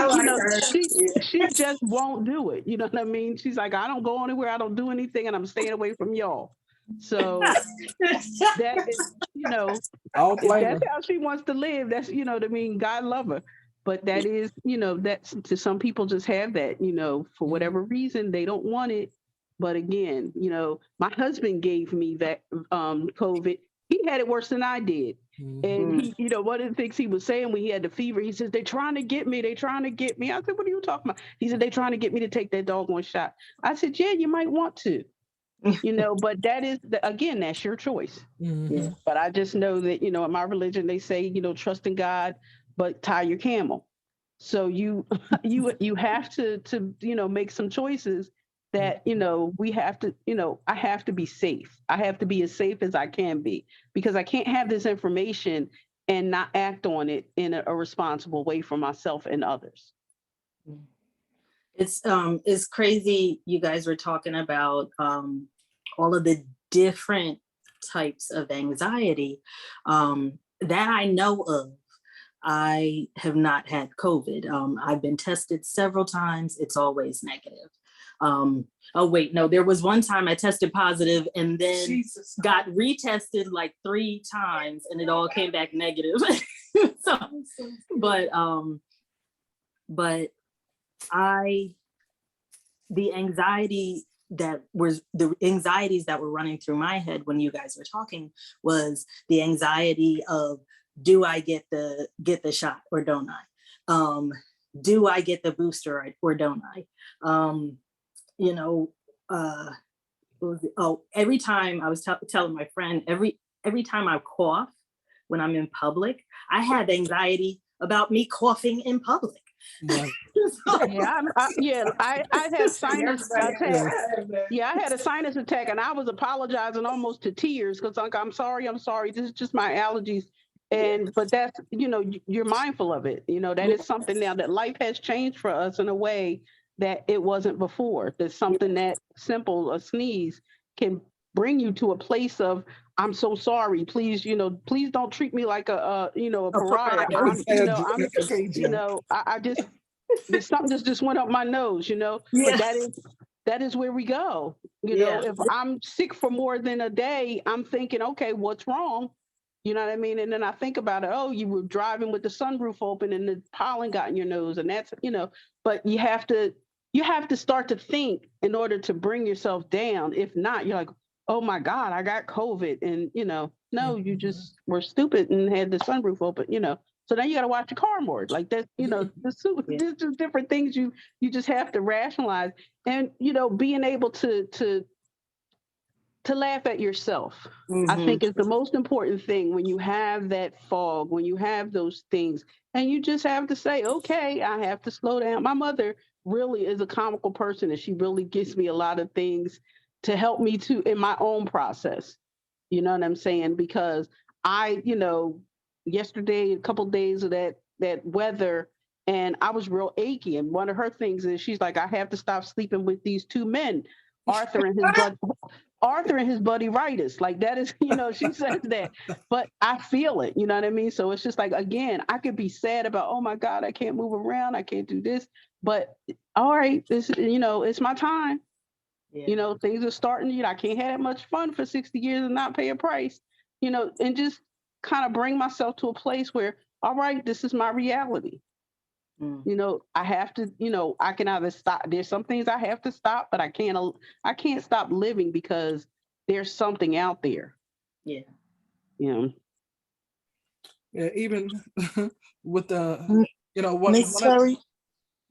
just won't do it. You know what I mean? She's like, I don't go anywhere. I don't do anything, and I'm staying away from y'all. So that is, if that's how she wants to live, that's, what I mean? God love her. But that is, that's, to some people just have that, for whatever reason, they don't want it. But again, my husband gave me that COVID. He had it worse than I did. And he, one of the things he was saying when he had the fever, he says, they're trying to get me. They're trying to get me. I said, what are you talking about? He said, they're trying to get me to take that doggone shot. I said, yeah, you might want to, but that is, again, that's your choice. Yeah. But I just know that, in my religion, they say, trust in God, but tie your camel. So you have to make some choices that, we have to, I have to be safe. I have to be as safe as I can be, because I can't have this information and not act on it in a responsible way for myself and others. It's crazy. You guys were talking about all of the different types of anxiety. that I know of, I have not had COVID. I've been tested several times. It's always negative. Oh wait, no, there was one time I tested positive and then Jesus. got retested like 3 times and it all came back negative. So, but the anxiety that was the anxieties that were running through my head when you guys were talking was the anxiety of, do I get the shot or don't I? Do I get the booster or don't I? You know, every time I was telling my friend, every time I cough when I'm in public, I had anxiety about me coughing in public. Right. I had sinus attack. Everybody- Yeah, I had a sinus attack and I was apologizing almost to tears because like, I'm sorry. This is just my allergies. But that's, you're mindful of it. That is something now that life has changed for us in a way that it wasn't before. There's something that simple, a sneeze, can bring you to a place of, I'm so sorry. Please, please don't treat me like a pariah. I just, there's something that just went up my nose, Yeah. But that is where we go. If I'm sick for more than a day, I'm thinking, okay, what's wrong? You know what I mean? And then I think about it. Oh, you were driving with the sunroof open and the pollen got in your nose, and that's, but you have to start to think in order to bring yourself down. If not, you're like, oh my God, I got COVID. And, no, you just were stupid and had the sunroof open, So now you got to watch your car more. Like that, there's just different things you just have to rationalize. And, being able to laugh at yourself, I think is the most important thing when you have that fog, when you have those things. And you just have to say, okay, I have to slow down. My mother really is a comical person, and she really gives me a lot of things to help me in my own process. You know what I'm saying? Because I, yesterday, a couple of days of that weather, and I was real achy. And one of her things is she's like, I have to stop sleeping with these 2 men, Arthur and his buddy Ritus. Like that is, she says that, but I feel it, you know what I mean? So it's just like, again, I could be sad about, oh my God, I can't move around. I can't do this, but all right, this, it's my time. Yeah. Things are starting, I can't have that much fun for 60 years and not pay a price, and just kind of bring myself to a place where, all right, this is my reality. I have to, I can either stop. There's some things I have to stop, but I can't stop living because there's something out there. Yeah. Yeah, even with the, Miss Terry,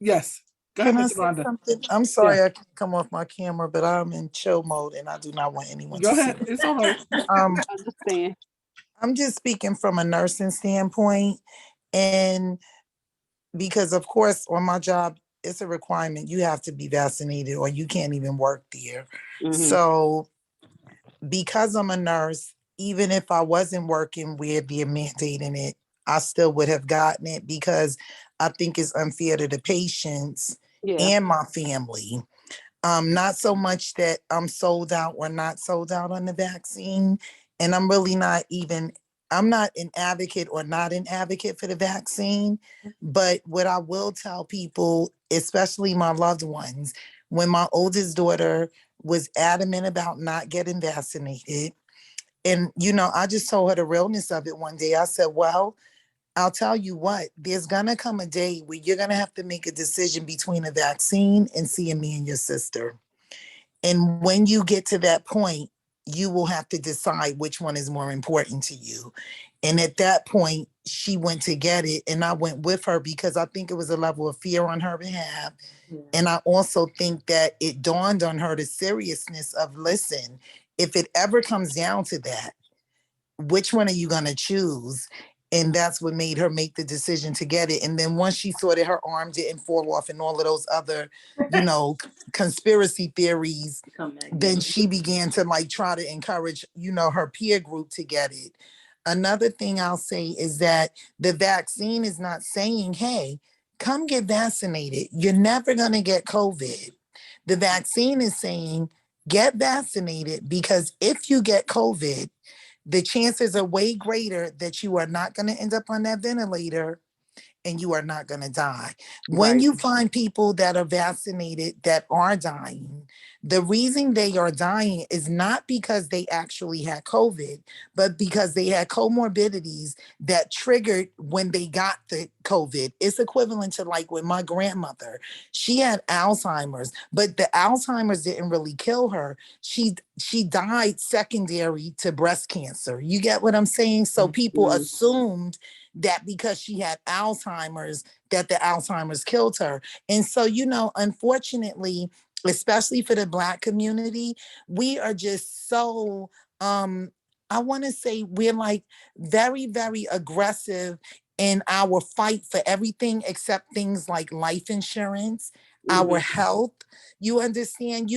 yes. Go ahead, can I Miss say Rhonda. something? I'm sorry I can't come off my camera, but I'm in chill mode and I do not want anyone Go to ahead. see me. It's all right. Um, I understand. I'm just speaking from a nursing standpoint, and because of course on my job it's a requirement you have to be vaccinated or you can't even work there. So because I'm a nurse, even if I wasn't working where they're mandating it, I still would have gotten it because I think it's unfair to the patients and my family. Not so much that I'm sold out or not sold out on the vaccine. And I'm really not even, I'm not an advocate or not an advocate for the vaccine. But what I will tell people, especially my loved ones, when my oldest daughter was adamant about not getting vaccinated, and, I just told her the realness of it one day. I said, well, I'll tell you what, there's going to come a day where you're going to have to make a decision between a vaccine and seeing me and your sister. And when you get to that point, you will have to decide which one is more important to you. And at that point, she went to get it and I went with her because I think it was a level of fear on her behalf. And I also think that it dawned on her the seriousness of, listen, if it ever comes down to that, which one are you going to choose? And that's what made her make the decision to get it. And then once she saw that her arm didn't fall off and all of those other, conspiracy theories, then she began to try to encourage, her peer group to get it. Another thing I'll say is that the vaccine is not saying, hey, come get vaccinated. You're never going to get COVID. The vaccine is saying, get vaccinated because if you get COVID, the chances are way greater that you are not going to end up on that ventilator and you are not going to die. When Right. you find people that are vaccinated that are dying, the reason they are dying is not because they actually had COVID, but because they had comorbidities that triggered when they got the COVID. It's equivalent to like with my grandmother. She had Alzheimer's, but the Alzheimer's didn't really kill her. She died secondary to breast cancer. You get what I'm saying? So people assumed that because she had Alzheimer's, that the Alzheimer's killed her. And so, unfortunately, especially for the Black community, we are just so, I want to say we're like very, very aggressive in our fight for everything except things like life insurance, our health. You understand,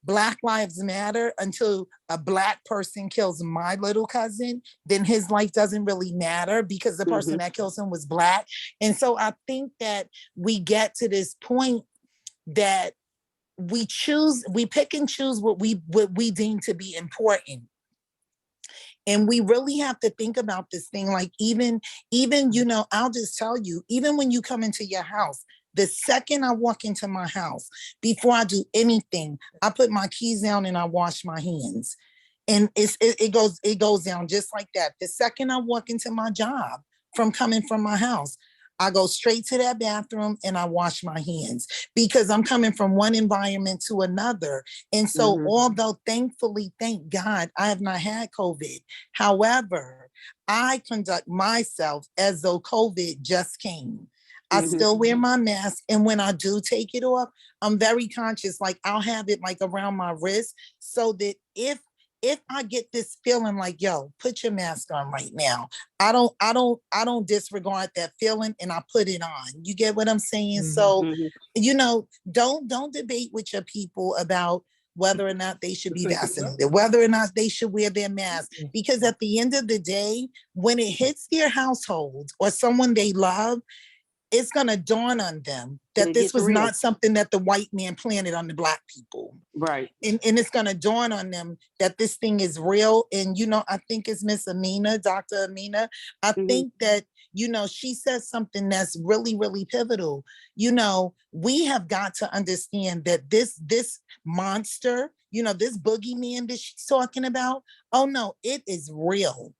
Black Lives Matter until a Black person kills my little cousin, then his life doesn't really matter because the person that kills him was Black. And so I think that we get to this point that we pick and choose what we deem to be important. And we really have to think about this thing. Like even, I'll just tell you, even when you come into your house, the second I walk into my house, before I do anything, I put my keys down and I wash my hands. And it goes down just like that. The second I walk into my job from coming from my house, I go straight to that bathroom and I wash my hands because I'm coming from one environment to another. And so, although thankfully, thank God, I have not had COVID. However, I conduct myself as though COVID just came. I still wear my mask. And when I do take it off, I'm very conscious. Like I'll have it like around my wrist so that if I get this feeling like, yo, put your mask on right now, I don't disregard that feeling and I put it on. You get what I'm saying? So, don't debate with your people about whether or not they should be vaccinated, whether or not they should wear their mask. Because at the end of the day, when it hits their household or someone they love, it's going to dawn on them that this was not something that the white man planted on the Black people. Right. And it's going to dawn on them that this thing is real. And, I think it's Miss Amina, Dr. Amina. I think that, she says something that's really, really pivotal. We have got to understand that this monster, this boogeyman that she's talking about, oh no, it is real.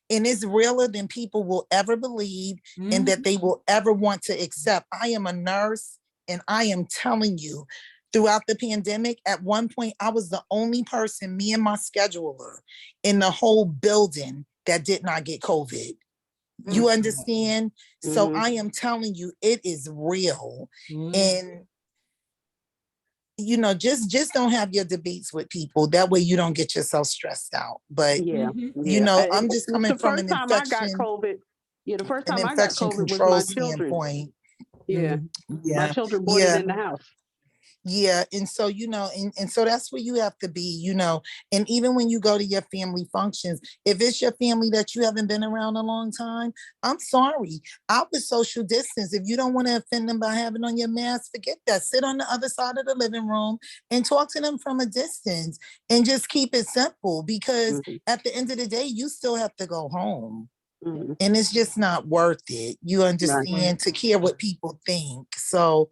And it's realer than people will ever believe and that they will ever want to accept. I am a nurse and I am telling you, throughout the pandemic, at one point, I was the only person, me and my scheduler, in the whole building that did not get COVID. You understand? So I am telling you, it is real. And just don't have your debates with people. That way you don't get yourself stressed out. But I'm just coming from an infection. The first time I got infection COVID was control my children. standpoint. My children brought it in the house. Yeah. And so, and so that's where you have to be, and even when you go to your family functions, if it's your family that you haven't been around a long time, I'm sorry. I would social distance. If you don't want to offend them by having on your mask, forget that. Sit on the other side of the living room and talk to them from a distance and just keep it simple because at the end of the day, you still have to go home. And it's just not worth it. You understand, to care what people think. So,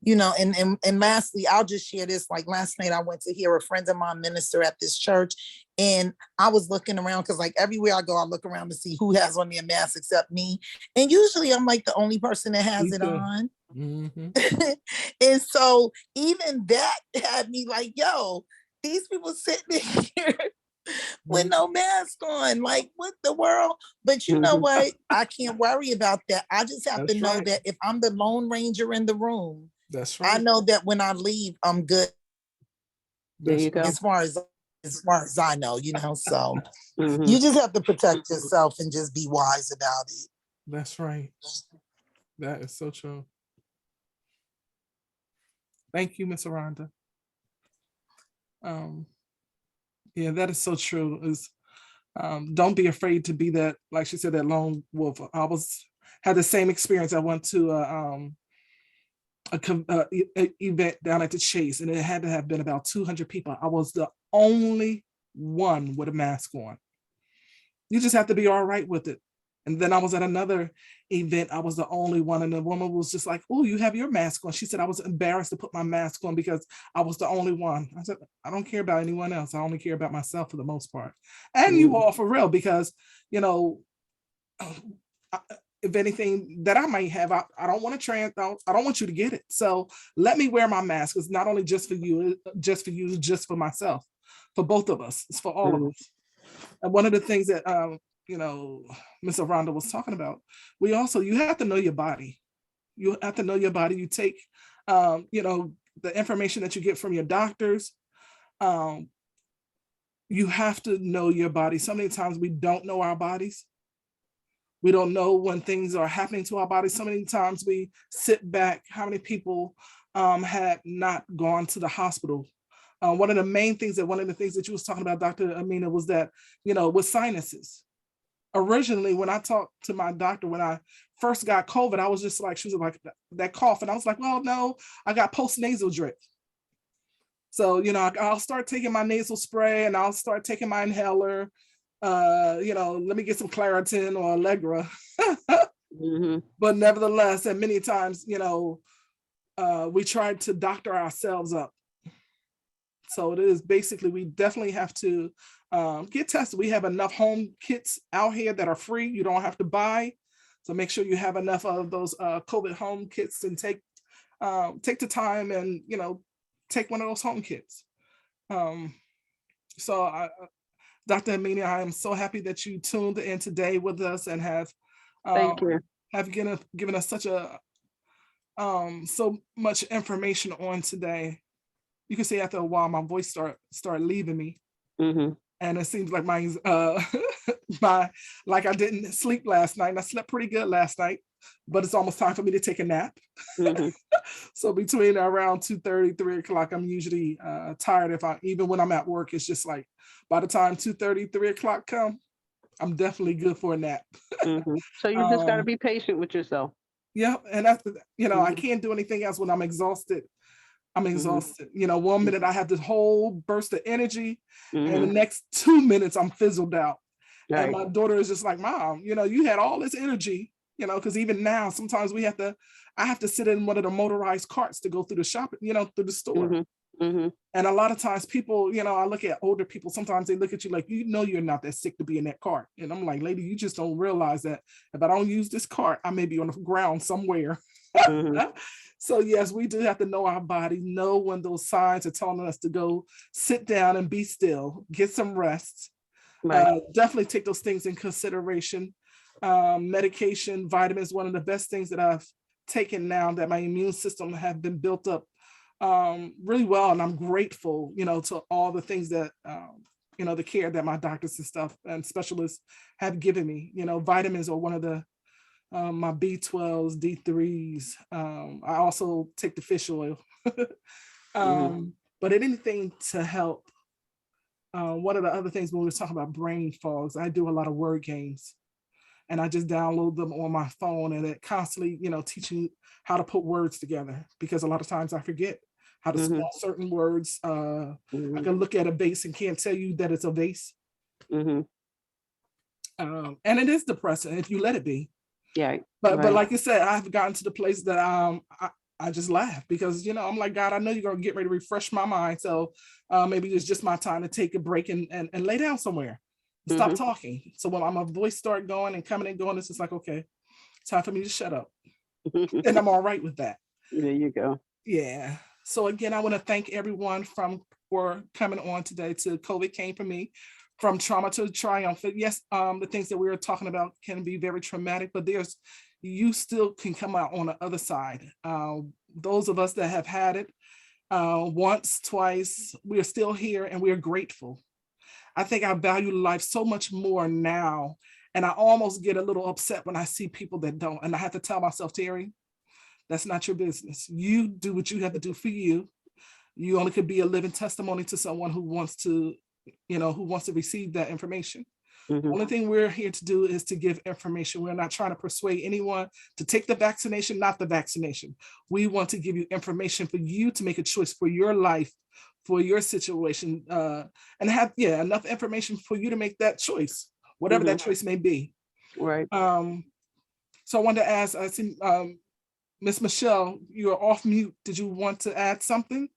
and lastly, I'll just share this. Like last night, I went to hear a friend of mine minister at this church, and I was looking around because, like, everywhere I go, I look around to see who has on their mask except me. And usually, I'm like the only person that has it on. And so, even that had me like, "Yo, these people sitting here with no mask on. Like, what the world?" But you know what? I can't worry about that. I just have to know that if I'm the Lone Ranger in the room, I know that when I leave, I'm good. There you go. As far as I know, so you just have to protect yourself and just be wise about it. That's right. That is so true. Thank you, Miss Aranda. Yeah, that is so true. Is don't be afraid to be that, like she said, that lone wolf. I had the same experience. I went to event down at the Chase, and it had to have been about 200 people. I was the only one with a mask on. You just have to be all right with it. And then I was at another event. I was the only one, and the woman was just like, "Oh, you have your mask on." She said I was embarrassed to put my mask on because I was the only one. I said, I don't care about anyone else. I only care about myself for the most part. And you all for real, because you know, if anything that I might have, I don't want to I don't want you to get it. So let me wear my mask. It's not only just for you, just for myself, for both of us. It's for all of us. And one of the things that you know, Miss Aranda was talking about, you have to know your body. You have to know your body. You take you know, the information that you get from your doctors. You have to know your body. So many times we don't know our bodies. We don't know when things are happening to our bodies. So many times we sit back. How many people had not gone to the hospital? One of the things that you was talking about, Dr. Amina, was that, you know, with sinuses. Originally, when I talked to my doctor, when I first got COVID, I was just like, she was like, that cough. And I was like, well, no, I got post-nasal drip. So, you know, I'll start taking my nasal spray and I'll start taking my inhaler. You know, let me get some Claritin or Allegra. But nevertheless, and many times, you know, we tried to doctor ourselves up. So it is basically, we definitely have to get tested. We have enough home kits out here that are free. You don't have to buy. So make sure you have enough of those COVID home kits, and take the time and, you know, take one of those home kits. So Dr. Amina, I am so happy that you tuned in today with us and have Thank you. given us such a so much information on today. You can see after a while my voice start leaving me, and it seems like my like I didn't sleep last night. And I slept pretty good last night, but it's almost time for me to take a nap. So between around 2:30, 3 o'clock, I'm usually tired. Even when I'm at work, it's just like by the time 2:30, 3 o'clock come, I'm definitely good for a nap. So you just got to be patient with yourself. Yeah, and that's, you know, I can't do anything else when I'm exhausted. I'm exhausted. You know, 1 minute I have this whole burst of energy, and the next 2 minutes I'm fizzled out. Right. And my daughter is just like, Mom, you know, you had all this energy, you know, because even now, sometimes I have to sit in one of the motorized carts to go through the shopping, you know, through the store. And a lot of times people, you know, I look at older people, sometimes they look at you like, you know, you're not that sick to be in that cart. And I'm like, lady, you just don't realize that if I don't use this cart, I may be on the ground somewhere. So yes, we do have to know our body, know when those signs are telling us to go sit down and be still, get some rest. Definitely take those things in consideration. Medication, vitamins, one of the best things that I've taken now that my immune system have been built up really well. And I'm grateful, you know, to all the things that, you know, the care that my doctors and stuff and specialists have given me. You know, vitamins are one of the my B12s, D3s. I also take the fish oil. But anything to help. One of the other things when we were talking about brain fogs, I do a lot of word games, and I just download them on my phone, and it constantly, you know, teaching how to put words together, because a lot of times I forget how to spell certain words. I can look at a vase and can't tell you that it's a vase. And it is depressing if you let it be. Yeah, but like you said, I've gotten to the place that I just laugh, because, you know, I'm like, God, I know you're gonna get ready to refresh my mind. So maybe it's just my time to take a break and lay down somewhere, stop talking. So when my voice start going and coming and going, it's just like, okay, time for me to shut up. And I'm all right with that. There you go. Yeah. So again, I want to thank everyone for coming on today to COVID Came For Me. From trauma to triumphant. Yes, the things that we were talking about can be very traumatic, but you still can come out on the other side. Those of us that have had it once, twice, we are still here and we are grateful. I think I value life so much more now, and I almost get a little upset when I see people that don't. And I have to tell myself, Terry, that's not your business. You do what you have to do for you. You only could be a living testimony to someone who wants to, you know, who wants to receive that information. Only thing we're here to do is to give information. We're not trying to persuade anyone to take the vaccination, not the vaccination. We want to give you information for you to make a choice for your life, for your situation, and have enough information for you to make that choice whatever that choice may be. Right. So I wanted to ask, I see Miss Michelle, you're off mute. Did you want to add something?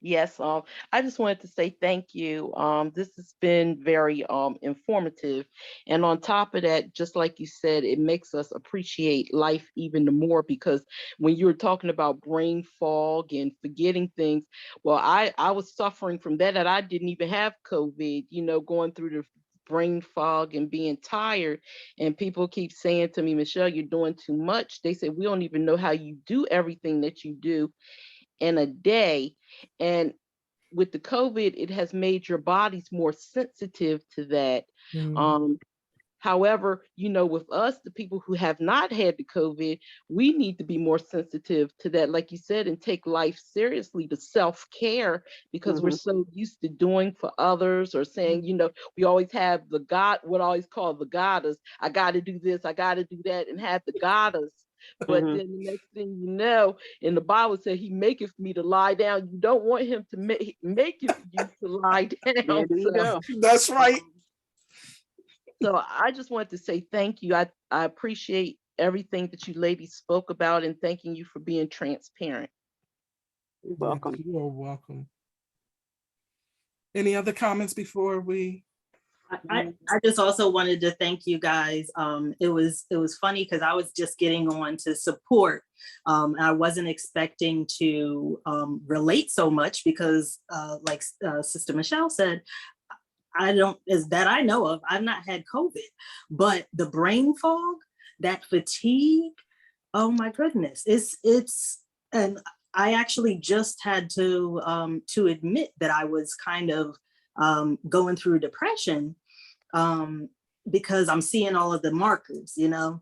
Yes, I just wanted to say thank you. This has been very informative. And on top of that, just like you said, it makes us appreciate life even more, because when you were talking about brain fog and forgetting things, well, I was suffering from that, and I didn't even have COVID, going through the brain fog and being tired. And people keep saying to me, Michelle, you're doing too much. They say, we don't even know how you do everything that you do in a day. And with the COVID, it has made your bodies more sensitive to that. However, with us, the people who have not had the COVID, we need to be more sensitive to that, like you said, and take life seriously, the self-care, because we're so used to doing for others, or saying, we always have what I always call the goddess. I got to do this, I got to do that, and have the goddess. But then the next thing you know, in the Bible said, he maketh me to lie down. You don't want him to make you to lie down. There you go. That's right. So I just wanted to say thank you. I appreciate everything that you ladies spoke about, and thanking you for being transparent. You're welcome. You are welcome. Any other comments before we? I just also wanted to thank you guys. It was funny because I was just getting on to support. I wasn't expecting to relate so much because, like Sister Michelle said, I know of, I've not had COVID, but the brain fog, that fatigue, oh my goodness, it's and I actually just had to admit that I was kind of going through depression, because I'm seeing all of the markers, and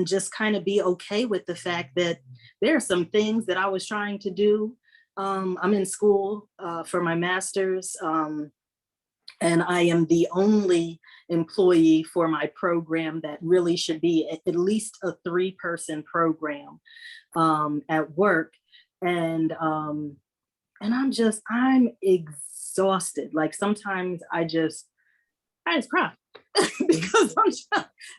just kind of be okay with the fact that there are some things that I was trying to do. I'm in school for my master's, and I am the only employee for my program that really should be at least a 3-person program at work. And I'm exhausted. Like sometimes I just cry because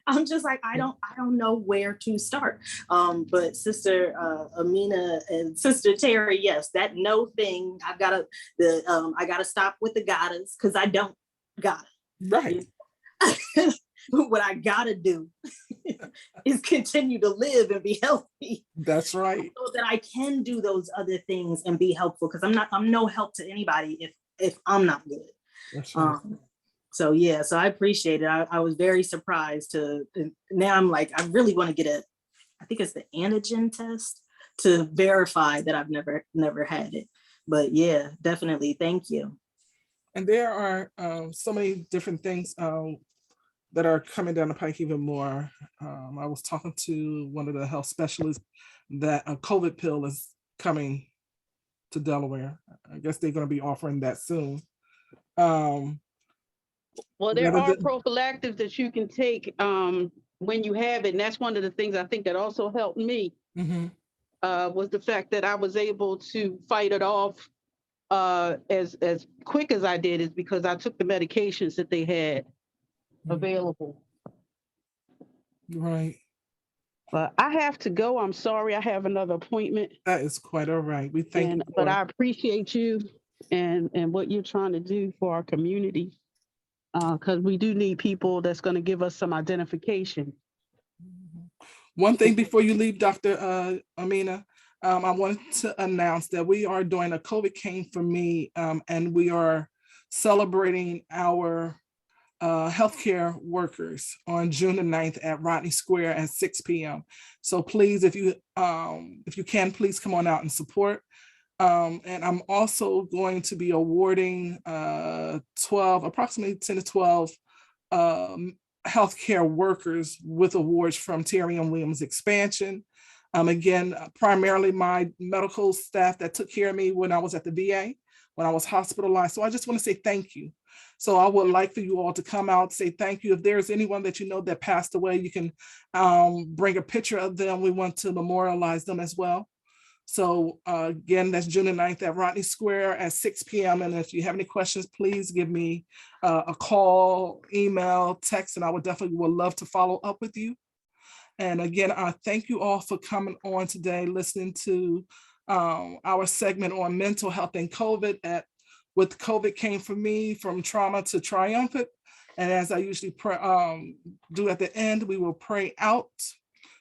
I'm just like, I don't know where to start. But Sister Amina and Sister Terry, yes, that no thing. I gotta stop with the goddess, because I don't got it. Right. What I gotta do is continue to live and be healthy. That's right. So that I can do those other things and be helpful, because I'm no help to anybody if I'm not good. That's right. So yeah, so I appreciate it. I was very surprised now I'm like, I really want to get I think it's the antigen test to verify that I've never had it. But yeah, definitely. Thank you. And there are so many different things that are coming down the pike even more. I was talking to one of the health specialists that a COVID pill is coming to Delaware. I guess they're going to be offering that soon. Well, there are prophylactics that you can take when you have it. And that's one of the things I think that also helped me, was the fact that I was able to fight it off as quick as I did, is because I took the medications that they had available. Right. But I have to go. I'm sorry. I have another appointment. That is quite all right. We thank you. But I appreciate you and what you're trying to do for our community. Because we do need people that's going to give us some identification. One thing before you leave, Dr. Amina, I wanted to announce that we are doing a COVID Came for Me, and we are celebrating our healthcare workers on June the 9th at Rodney Square at 6 p.m. So please, if you can, please come on out and support. And I'm also going to be awarding approximately 10 to 12 healthcare workers with awards from Terry and Williams Expansion. Again, primarily my medical staff that took care of me when I was at the VA, when I was hospitalized. So I just want to say thank you. So I would like for you all to come out, say thank you. If there's anyone that you know that passed away, you can bring a picture of them. We want to memorialize them as well. So again, that's June the 9th at Rodney Square at 6 p.m. And if you have any questions, please give me a call, email, text, and I would love to follow up with you. And again, I thank you all for coming on today, listening to our segment on mental health and COVID. What COVID came for me, from trauma to triumphant. And as I usually do at the end, we will pray out.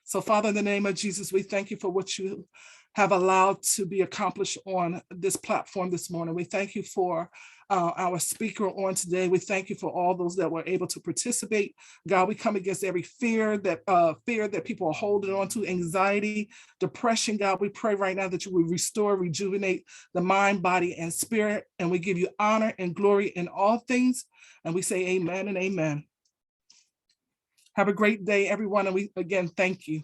So Father, in the name of Jesus, we thank you for what you have allowed to be accomplished on this platform this morning. We thank you for our speaker on today. We thank you for all those that were able to participate. God, we come against every fear that people are holding on to, anxiety, depression. God, we pray right now that you will restore, rejuvenate the mind, body, and spirit. And we give you honor and glory in all things. And we say amen and amen. Have a great day, everyone. And we again, thank you.